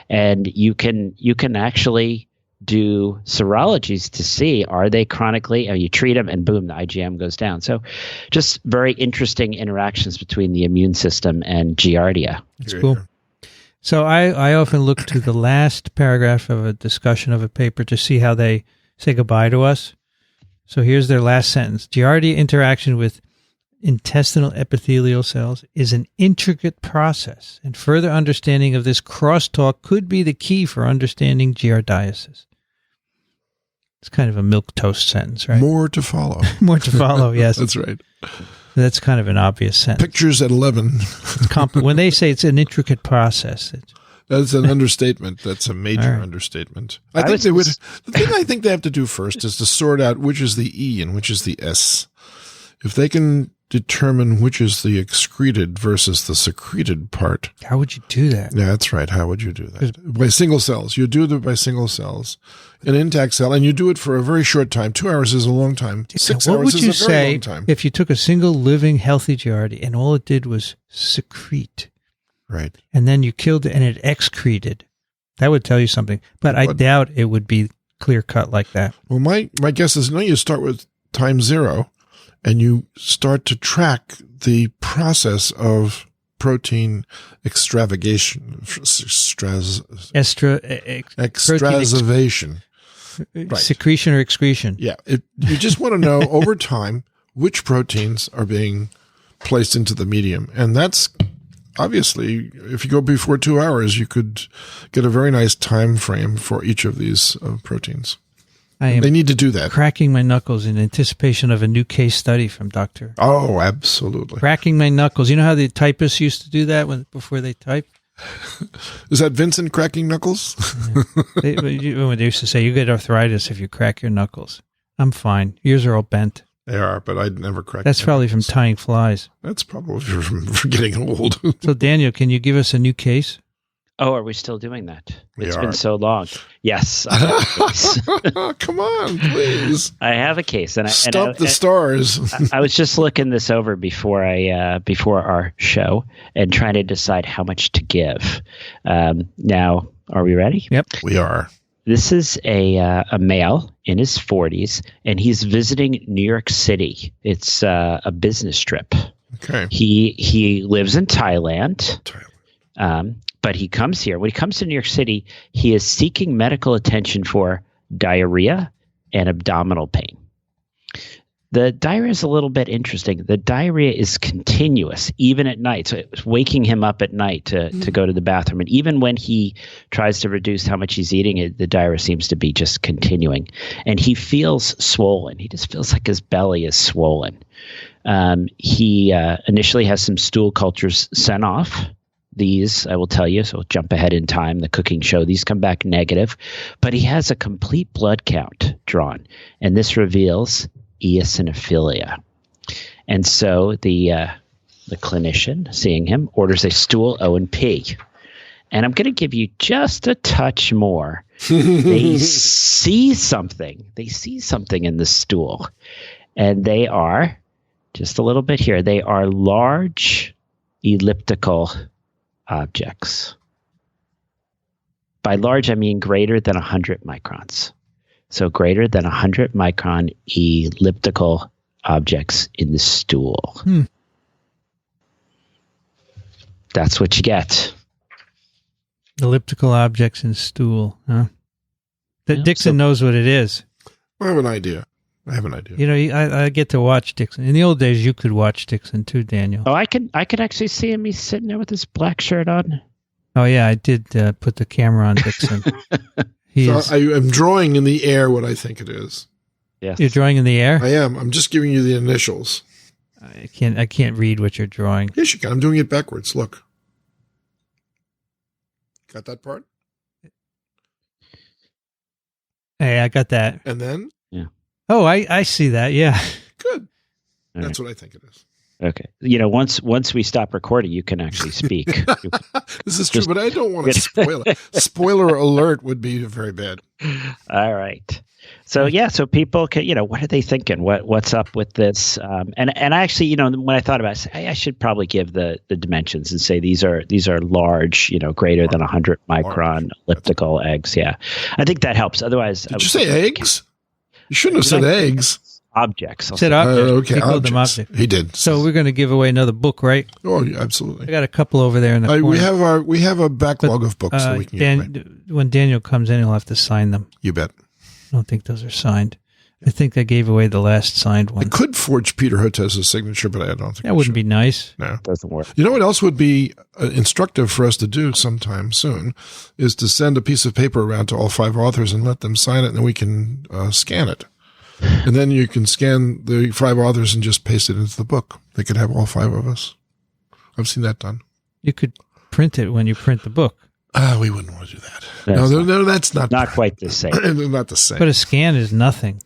and you can actually do serologies to see, are they chronically, and you treat them and boom, the IgM goes down. So just very interesting interactions between the immune system and Giardia. That's cool. So I often look to the last paragraph of a discussion of a paper to see how they say goodbye to us. So here's their last sentence. Giardia interaction with intestinal epithelial cells is an intricate process, and further understanding of this crosstalk could be the key for understanding giardiasis. It's kind of a milquetoast sentence, right? More to follow. More to follow, yes. That's right. That's kind of an obvious sentence. Pictures at 11. When they say it's an intricate process, that's an understatement. That's a major understatement. The thing I think they have to do first is to sort out which is the E and which is the S. If they can determine which is the excreted versus the secreted part. How would you do that? Yeah, that's right. How would you do that? By single cells. You do it by single cells. An intact cell, and you do it for a very short time. 2 hours is a long time. 6 hours is a very long time. If you took a single living healthy Giardia and all it did was secrete, right, and then you killed it and it excreted, that would tell you something. But I doubt it would be clear cut like that. Well, my guess is you start with time 0, and you start to track the process of protein extravagation, extravasation. Right. Secretion or excretion. Yeah. You just want to know over time which proteins are being placed into the medium. And that's obviously, if you go before 2 hours, you could get a very nice time frame for each of these proteins. They need to do that. Cracking my knuckles in anticipation of a new case study from Dr. Oh, absolutely. Cracking my knuckles. You know how the typists used to do that before they type? Is that Vincent cracking knuckles? Yeah. They used to say, you get arthritis if you crack your knuckles. I'm fine. Yours are all bent. They are, but I'd never crack. That's probably from tying flies. That's probably from getting old. So, Daniel, can you give us a new case? Oh, are we still doing that? It's been so long. Yes. Come on, please. I have a case. Stop the stars. I was just looking this over before our show and trying to decide how much to give. Now, are we ready? Yep. We are. This is a male in his 40s, and he's visiting New York City. It's a business trip. Okay. He lives in Thailand. But he comes here. When he comes to New York City, he is seeking medical attention for diarrhea and abdominal pain. The diarrhea is a little bit interesting. The diarrhea is continuous, even at night. So it's waking him up at night to go to the bathroom. And even when he tries to reduce how much he's eating, the diarrhea seems to be just continuing. And he feels swollen. He just feels like his belly is swollen. He initially has some stool cultures sent off. these, I will tell you, so jump ahead in time, the cooking show, these come back negative, but he has a complete blood count drawn, and this reveals eosinophilia. And so the clinician, seeing him, orders a stool O&P. And I'm going to give you just a touch more. They see something. They see something in the stool. And they are, just a little bit here, they are large elliptical objects. By large, I mean greater than 100 microns. So greater than 100 micron elliptical objects in the stool. That's what you get. Elliptical objects in stool, huh? Dickson knows what it is. I have an idea. You know, I get to watch Dickson. In the old days, you could watch Dickson too, Daniel. Oh, I could actually see him. He's sitting there with his black shirt on. Oh, yeah, I did put the camera on Dickson. I'm drawing in the air what I think it is. Yes. You're drawing in the air? I am. I'm just giving you the initials. I can't read what you're drawing. Yes, you can. I'm doing it backwards. Look. Got that part? Hey, I got that. And then? Yeah. Oh, I see that. Yeah. Good. All That's right. what I think it is. Okay. You know, once we stop recording, you can actually speak. This is true, but I don't want to spoil it. Spoiler alert would be very bad. All right. So so people can, what are they thinking? What's up with this? And I actually, when I thought about it, I should probably give the dimensions and say these are large, greater than 100 micron elliptical eggs. Yeah, I think that helps. Otherwise, did you say eggs? You shouldn't have said eggs. Objects. Said objects. Okay, he called them objects. objects. He did. So we're going to give away another book, right? Oh, yeah, absolutely. I got a couple over there in the corner. We have a backlog of books that we can give away. When Daniel comes in, he'll have to sign them. You bet. I don't think those are signed. I think I gave away the last signed one. I could forge Peter Hotez's signature, but I don't think that wouldn't be nice. No, doesn't work. You know what else would be instructive for us to do sometime soon is to send a piece of paper around to all 5 authors and let them sign it, and then we can scan it. And then you can scan the 5 authors and just paste it into the book. They could have all 5 of us. I've seen that done. You could print it when you print the book. We wouldn't want to do that. No, that's not quite the same. Not the same. But a scan is nothing.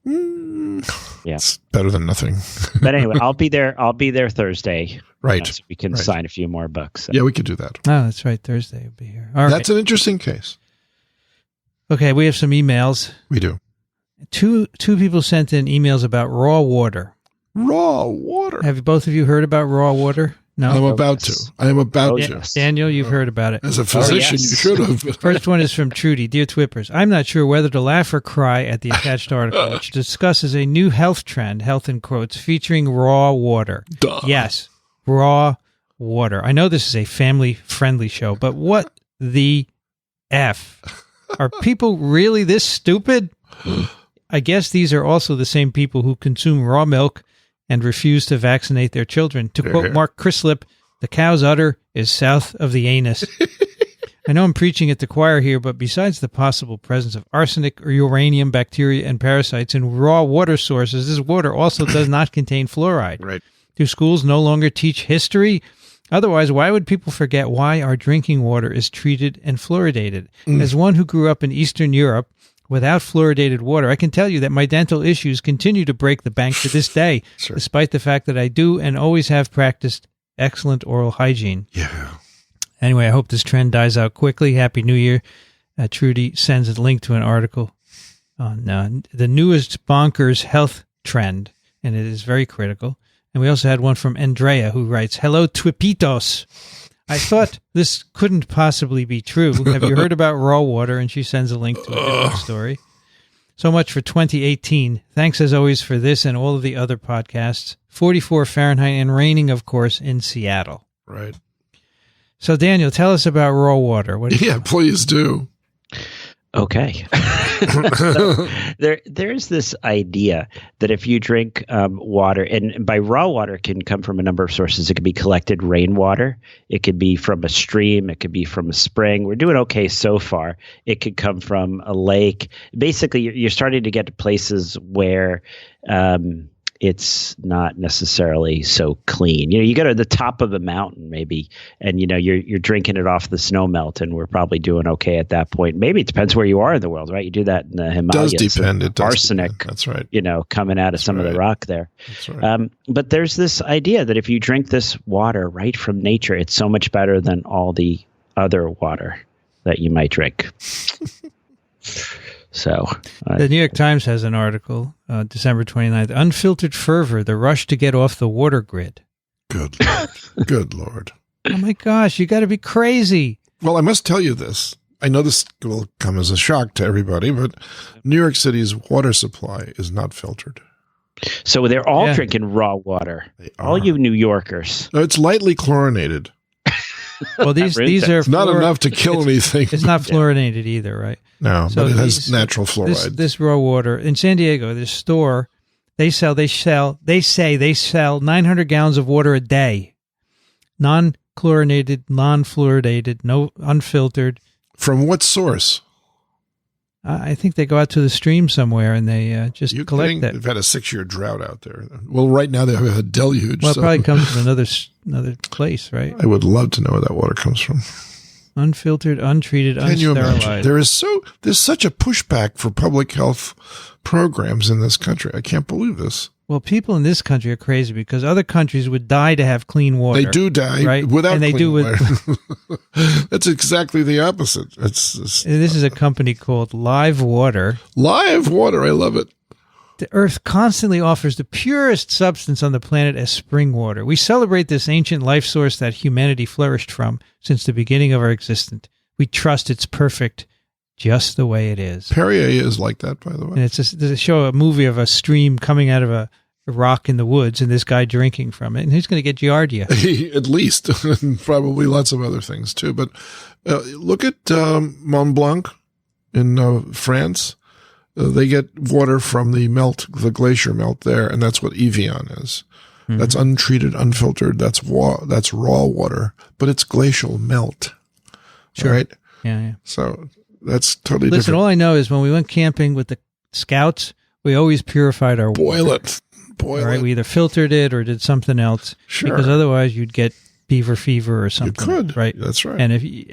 Yeah, it's better than nothing. But anyway, I'll be there Thursday. Right. So we can sign a few more books. So. Yeah, we could do that. Oh, that's right. Thursday will be here. All right. That's an interesting case. Okay, we have some emails. We do. Two people sent in emails about raw water. Raw water. Have both of you heard about raw water? No. I'm about to. I am about to. Yes. Daniel, you've heard about it. As a physician, you should have. First one is from Trudy. Dear Twippers, I'm not sure whether to laugh or cry at the attached article, which discusses a new health trend, health in quotes, featuring raw water. Duh. Yes, raw water. I know this is a family-friendly show, but what the F? Are people really this stupid? I guess these are also the same people who consume raw milk and refuse to vaccinate their children. To quote Mark Crislip, the cow's udder is south of the anus. I know I'm preaching at the choir here, but besides the possible presence of arsenic or uranium, bacteria, and parasites in raw water sources, this water also does not contain fluoride. Right. Do schools no longer teach history? Otherwise, why would people forget why our drinking water is treated and fluoridated? As one who grew up in Eastern Europe, without fluoridated water, I can tell you that my dental issues continue to break the bank to this day, Sure. despite the fact that I do and always have practiced excellent oral hygiene. Yeah. Anyway, I hope this trend dies out quickly. Happy New Year. Trudy sends a link to an article on the newest bonkers health trend, and it is very critical. And we also had one from Andrea, who writes, Hello, Twipitos. I thought this couldn't possibly be true. Have you heard about raw water? And she sends a link to a different story. So much for 2018. Thanks as always for this and all of the other podcasts. 44 Fahrenheit and raining, of course, in Seattle. Right. So, Daniel, tell us about raw water. Yeah, please do. Okay. So there's this idea that if you drink water, and by raw water it can come from a number of sources. It could be collected rainwater. It could be from a stream. It could be from a spring. We're doing okay so far. It could come from a lake. Basically, you're starting to get to places where it's not necessarily so clean. You go to the top of a mountain maybe, and you're drinking it off the snow melt, and we're probably doing okay at that point. Maybe it depends where you are in the world, right? You do that in the Himalayas. It does depend. It does arsenic. Depend. That's right. Coming out of some of the rock there. That's right. But there's this idea that if you drink this water right from nature, it's so much better than all the other water that you might drink. So the New York Times has an article, December 29th, Unfiltered Fervor, the rush to get off the water grid. Good Lord. Good Lord. Oh my gosh, you got to be crazy. Well, I must tell you this. I know this will come as a shock to everybody, but New York City's water supply is not filtered. So they're all drinking raw water. All you New Yorkers. No, it's lightly chlorinated. Well, these are it's not enough to kill anything. It's not fluorinated either, right? No, so but it has natural fluoride. This raw water in San Diego, this store, they say they sell 900 gallons of water a day, non-chlorinated, non-fluoridated, no unfiltered. From what source? I think they go out to the stream somewhere and they just collect that. They've had a 6-year drought out there. Well, right now they have a deluge. Well, it probably comes from another place, right? I would love to know where that water comes from. Unfiltered, untreated, unsterilized. Can you imagine? There's such a pushback for public health programs in this country. I can't believe this. Well, people in this country are crazy because other countries would die to have clean water. They do die, right? Without and they clean do water. That's exactly the opposite. This is a company called Live Water. Live Water, I love it. The earth constantly offers the purest substance on the planet as spring water. We celebrate this ancient life source that humanity flourished from since the beginning of our existence. We trust it's perfect just the way it is. Perrier is like that, by the way. And there's a movie of a stream coming out of a rock in the woods and this guy drinking from it. And he's going to get Giardia. At least. And probably lots of other things, too. But look at Mont Blanc in France. They get water from the glacier melt there, and that's what Evian is. Mm-hmm. That's untreated, unfiltered. That's raw water, but it's glacial melt. Sure. Right? Yeah. So that's totally different. All I know is when we went camping with the scouts, we always purified our water. Boil it. We either filtered it or did something else. Sure. Because otherwise you'd get beaver fever or something. You could. Right? That's right. And if you'd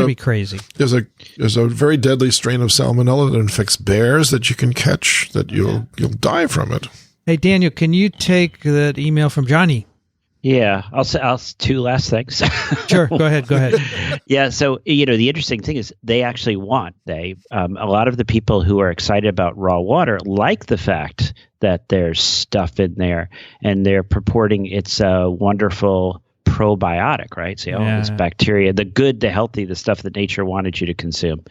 be crazy. There's a very deadly strain of salmonella that infects bears that you can catch that you'll die from it. Hey, Daniel, can you take that email from Johnny? Yeah, I'll two last things. Sure, go ahead. Yeah, so the interesting thing is they actually a lot of the people who are excited about raw water like the fact that there's stuff in there, and they're purporting it's a wonderful probiotic, right? So it's bacteria, the good, the healthy, the stuff that nature wanted you to consume.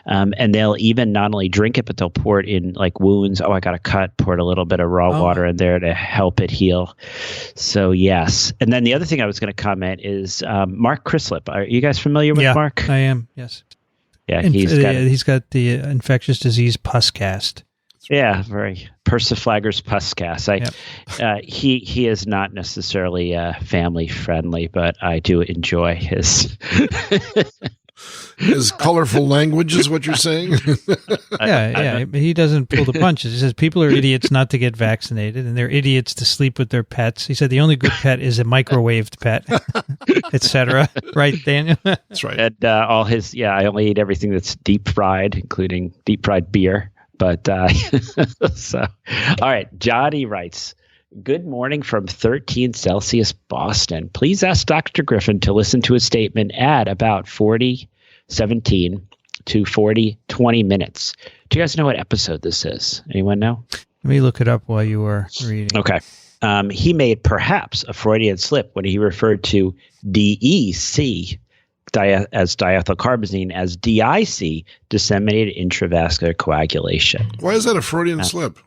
And they'll even not only drink it, but they'll pour it in like wounds. Oh, I got a cut, poured a little bit of raw water in there to help it heal. So yes. And then the other thing I was going to comment is Mark Crislip. Are you guys familiar with Mark? I am, yes. Yeah, he's got the infectious disease Puscast. Yeah, very Persiflager's Puscast. He is not necessarily family friendly, but I do enjoy his his colorful language is what you're saying. Yeah. He doesn't pull the punches. He says people are idiots not to get vaccinated, and they're idiots to sleep with their pets. He said the only good pet is a microwaved pet, etc. Right, Daniel? That's right. And all his I only eat everything that's deep fried, including deep fried beer. But all right, Johnny writes, good morning from 13 Celsius, Boston. Please ask Dr. Griffin to listen to a statement at about 40:17 to 40:20 minutes. Do you guys know what episode this is? Anyone know? Let me look it up while you were reading. Okay. He made perhaps a Freudian slip when he referred to DEC as diethylcarbazine as DIC, disseminated intravascular coagulation. Why is that a Freudian slip?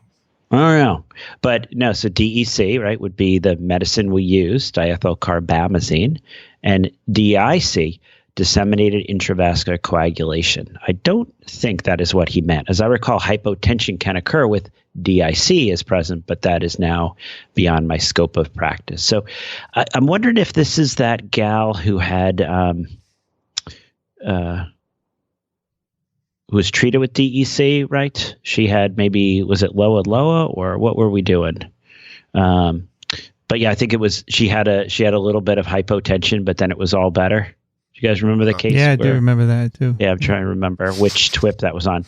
I don't know. But no, so DEC, right, would be the medicine we use, diethylcarbamazine, and DIC, disseminated intravascular coagulation. I don't think that is what he meant. As I recall, hypotension can occur with DIC is present, but that is now beyond my scope of practice. So I'm wondering if this is that gal who had who was treated with DEC, right? She had was it Loa Loa, or what were we doing? But yeah, I think she had a little bit of hypotension, but then it was all better. Do you guys remember the case? Yeah, I do remember that too. Yeah, I'm trying to remember which TWIP that was on.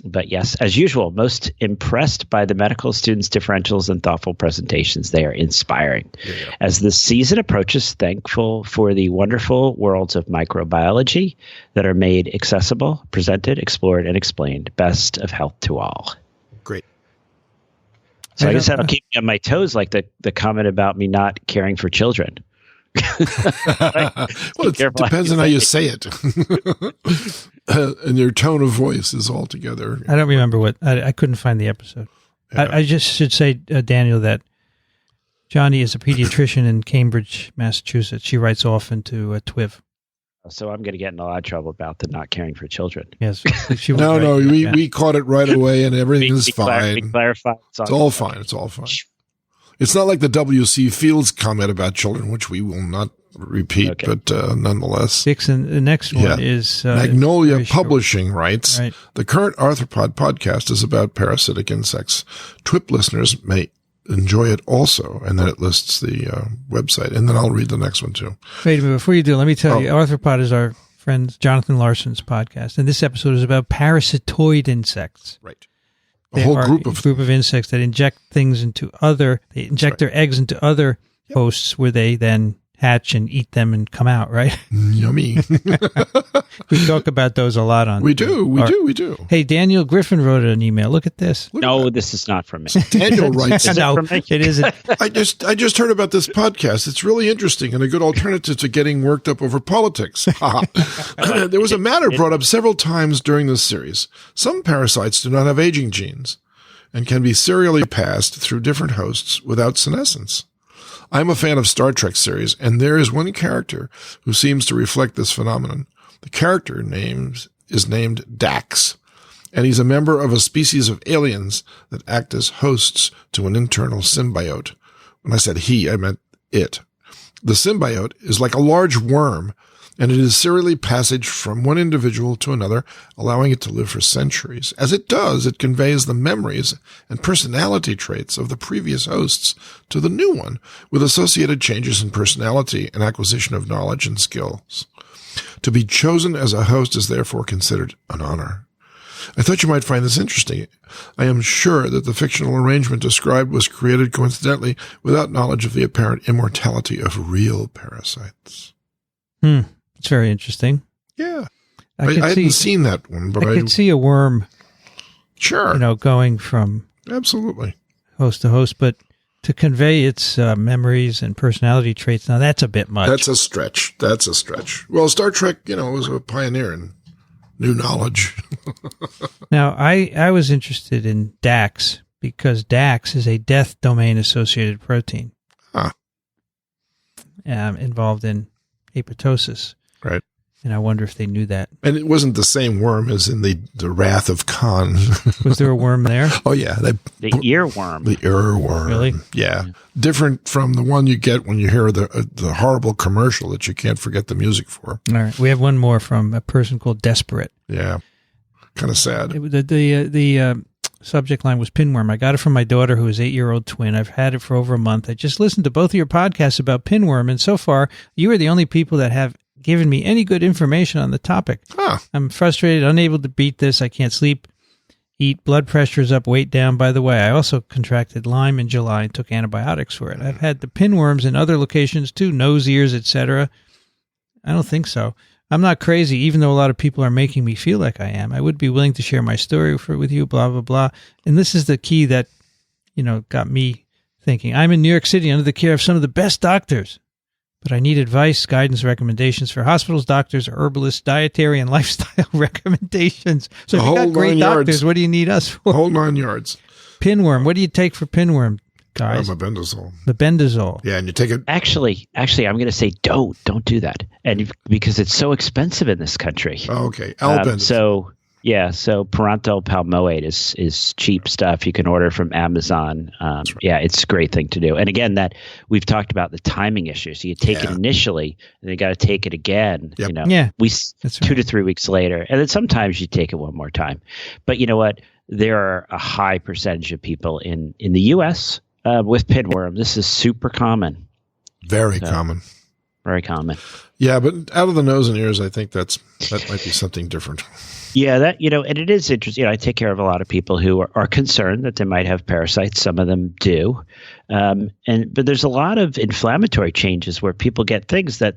But yes, as usual, most impressed by the medical students' differentials and thoughtful presentations. They are inspiring. Yeah. As the season approaches, thankful for the wonderful worlds of microbiology that are made accessible, presented, explored, and explained. Best of health to all. Great. So I guess that'll keep me on my toes, like the comment about me not caring for children. Well, it depends on how you say it. And your tone of voice is altogether. I don't remember I couldn't find the episode. Yeah. I just should say, Daniel, that Johnny is a pediatrician in Cambridge, Massachusetts. She writes often to TWIP. So I'm going to get in a lot of trouble about the not caring for children. Yes. We caught it right away, and everything is fine. We clarified. It's all fine. It's all fine. It's not like the W.C. Fields comment about children, which we will not repeat, but nonetheless. Dickson, the next one is... Magnolia Publishing writes, The current Arthropod podcast is about parasitic insects. TWIP listeners may enjoy it also. And then it lists the website. And then I'll read the next one too. Wait a minute. Before you do, let me tell you, Arthropod is our friend Jonathan Larson's podcast. And this episode is about parasitoid insects. Right. A whole group of insects that inject their eggs into other hosts where they then hatch and eat them and come out, right? Yummy. We talk about those a lot on. We do. Hey, Daniel Griffin wrote an email. Look at this. This is not from me. Daniel writes. No, it isn't. I just heard about this podcast. It's really interesting and a good alternative to getting worked up over politics. There was a matter brought up several times during this series. Some parasites do not have aging genes and can be serially passed through different hosts without senescence. I'm a fan of Star Trek series, and there is one character who seems to reflect this phenomenon. The character is named Dax, and he's a member of a species of aliens that act as hosts to an internal symbiote. When I said he, I meant it. The symbiote is like a large worm, and it is serially passage from one individual to another, allowing it to live for centuries. As it does, it conveys the memories and personality traits of the previous hosts to the new one, with associated changes in personality and acquisition of knowledge and skills. To be chosen as a host is therefore considered an honor. I thought you might find this interesting. I am sure that the fictional arrangement described was created coincidentally without knowledge of the apparent immortality of real parasites. It's very interesting. Yeah. I hadn't seen that one, but I could see a worm, going from absolutely host to host, but to convey its memories and personality traits, now that's a bit much. That's a stretch. Well, Star Trek, was a pioneer in new knowledge. Now, I was interested in DAX because DAX is a death domain associated protein involved in apoptosis. Right. And I wonder if they knew that. And it wasn't the same worm as in the Wrath of Khan. Was there a worm there? Oh, yeah. The earworm. The earworm. Really? Yeah. Different from the one you get when you hear the horrible commercial that you can't forget the music for. All right. We have one more from a person called Desperate. Yeah. Kind of sad. The subject line was pinworm. I got it from my daughter, who is 8-year-old twin. I've had it for over a month. I just listened to both of your podcasts about pinworm, and so far, you are the only people that have given me any good information on the topic. I'm frustrated, unable to beat this. I can't sleep, eat, blood pressure is up, weight down. By the way, I also contracted Lyme in July and took antibiotics for it. I've had the pinworms in other locations too, nose, ears, etc. I don't think so. I'm not crazy, even though a lot of people are making me feel like I am. I would be willing to share my story with you, blah, blah, blah. And this is the key that, got me thinking. I'm in New York City under the care of some of the best doctors, but I need advice, guidance, recommendations for hospitals, doctors, herbalists, dietary, and lifestyle recommendations. So if you got great doctors, what do you need us for? Whole 9 yards. Pinworm. What do you take for pinworm, guys? Mebendazole. Mebendazole. Yeah, and you take it. Actually, I'm going to say don't do that, and because it's so expensive in this country. Oh, okay, albendazole. Yeah, so parental palmoate is cheap stuff you can order from Amazon. Right. Yeah, it's a great thing to do. And again, that we've talked about the timing issue. So you take it initially, and you got to take it again. Yep. You know, Yeah, that's 2 to 3 weeks later, and then sometimes you take it one more time. But you know what? There are a high percentage of people in the U.S. With pinworm. This is super common. Very common. Very common. Yeah, but out of the nose and ears, I think that might be something different. Yeah, that, and it is interesting. I take care of a lot of people who are concerned that they might have parasites. Some of them do. But there's a lot of inflammatory changes where people get things that,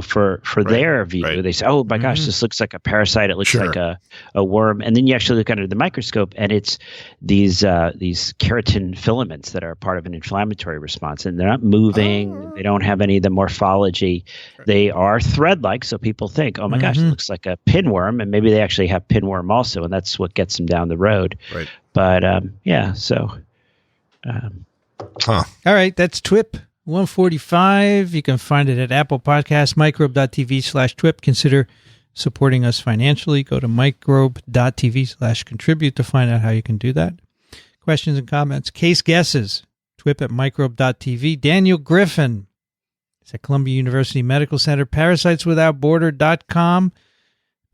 for their view, they say, oh my gosh, this looks like a parasite. It looks like a worm. And then you actually look under the microscope and it's these keratin filaments that are part of an inflammatory response, and they're not moving. They don't have any of the morphology. They are thread-like. So people think, oh my gosh, it looks like a pinworm. And maybe they actually have pinworm also. And that's what gets them down the road. Right. But so. All right, that's TWIP 145. You can find it at Apple Podcasts, microbe.tv/TWIP. Consider supporting us financially. Go to microbe.tv/contribute to find out how you can do that. Questions and comments. Case guesses. TWIP at microbe.tv. Daniel Griffin. It's at Columbia University Medical Center. Parasiteswithoutborder.com.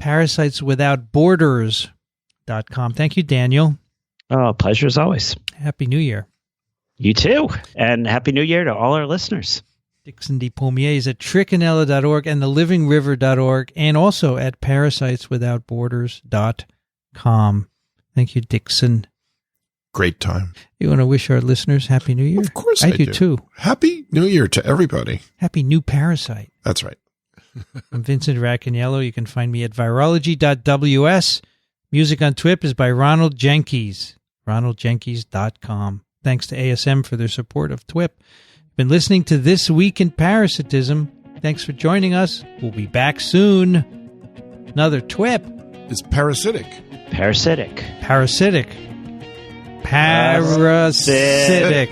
Parasiteswithoutborders.com. Thank you, Daniel. Oh, pleasure as always. Happy New Year. You too. And Happy New Year to all our listeners. Dickson Despommier is at Racaniello.org and thelivingriver.org, and also at parasiteswithoutborders.com. Thank you, Dickson. Great time. You want to wish our listeners Happy New Year? Of course I do. Too. Happy New Year to everybody. Happy New Parasite. That's right. I'm Vincent Racaniello. You can find me at virology.ws. Music on TWIP is by Ronald Jenkins. RonaldJenkins.com. Thanks to ASM for their support of TWIP. Been listening to This Week in Parasitism. Thanks for joining us. We'll be back soon. Another TWIP. It's parasitic. Parasitic. Parasitic. Parasitic.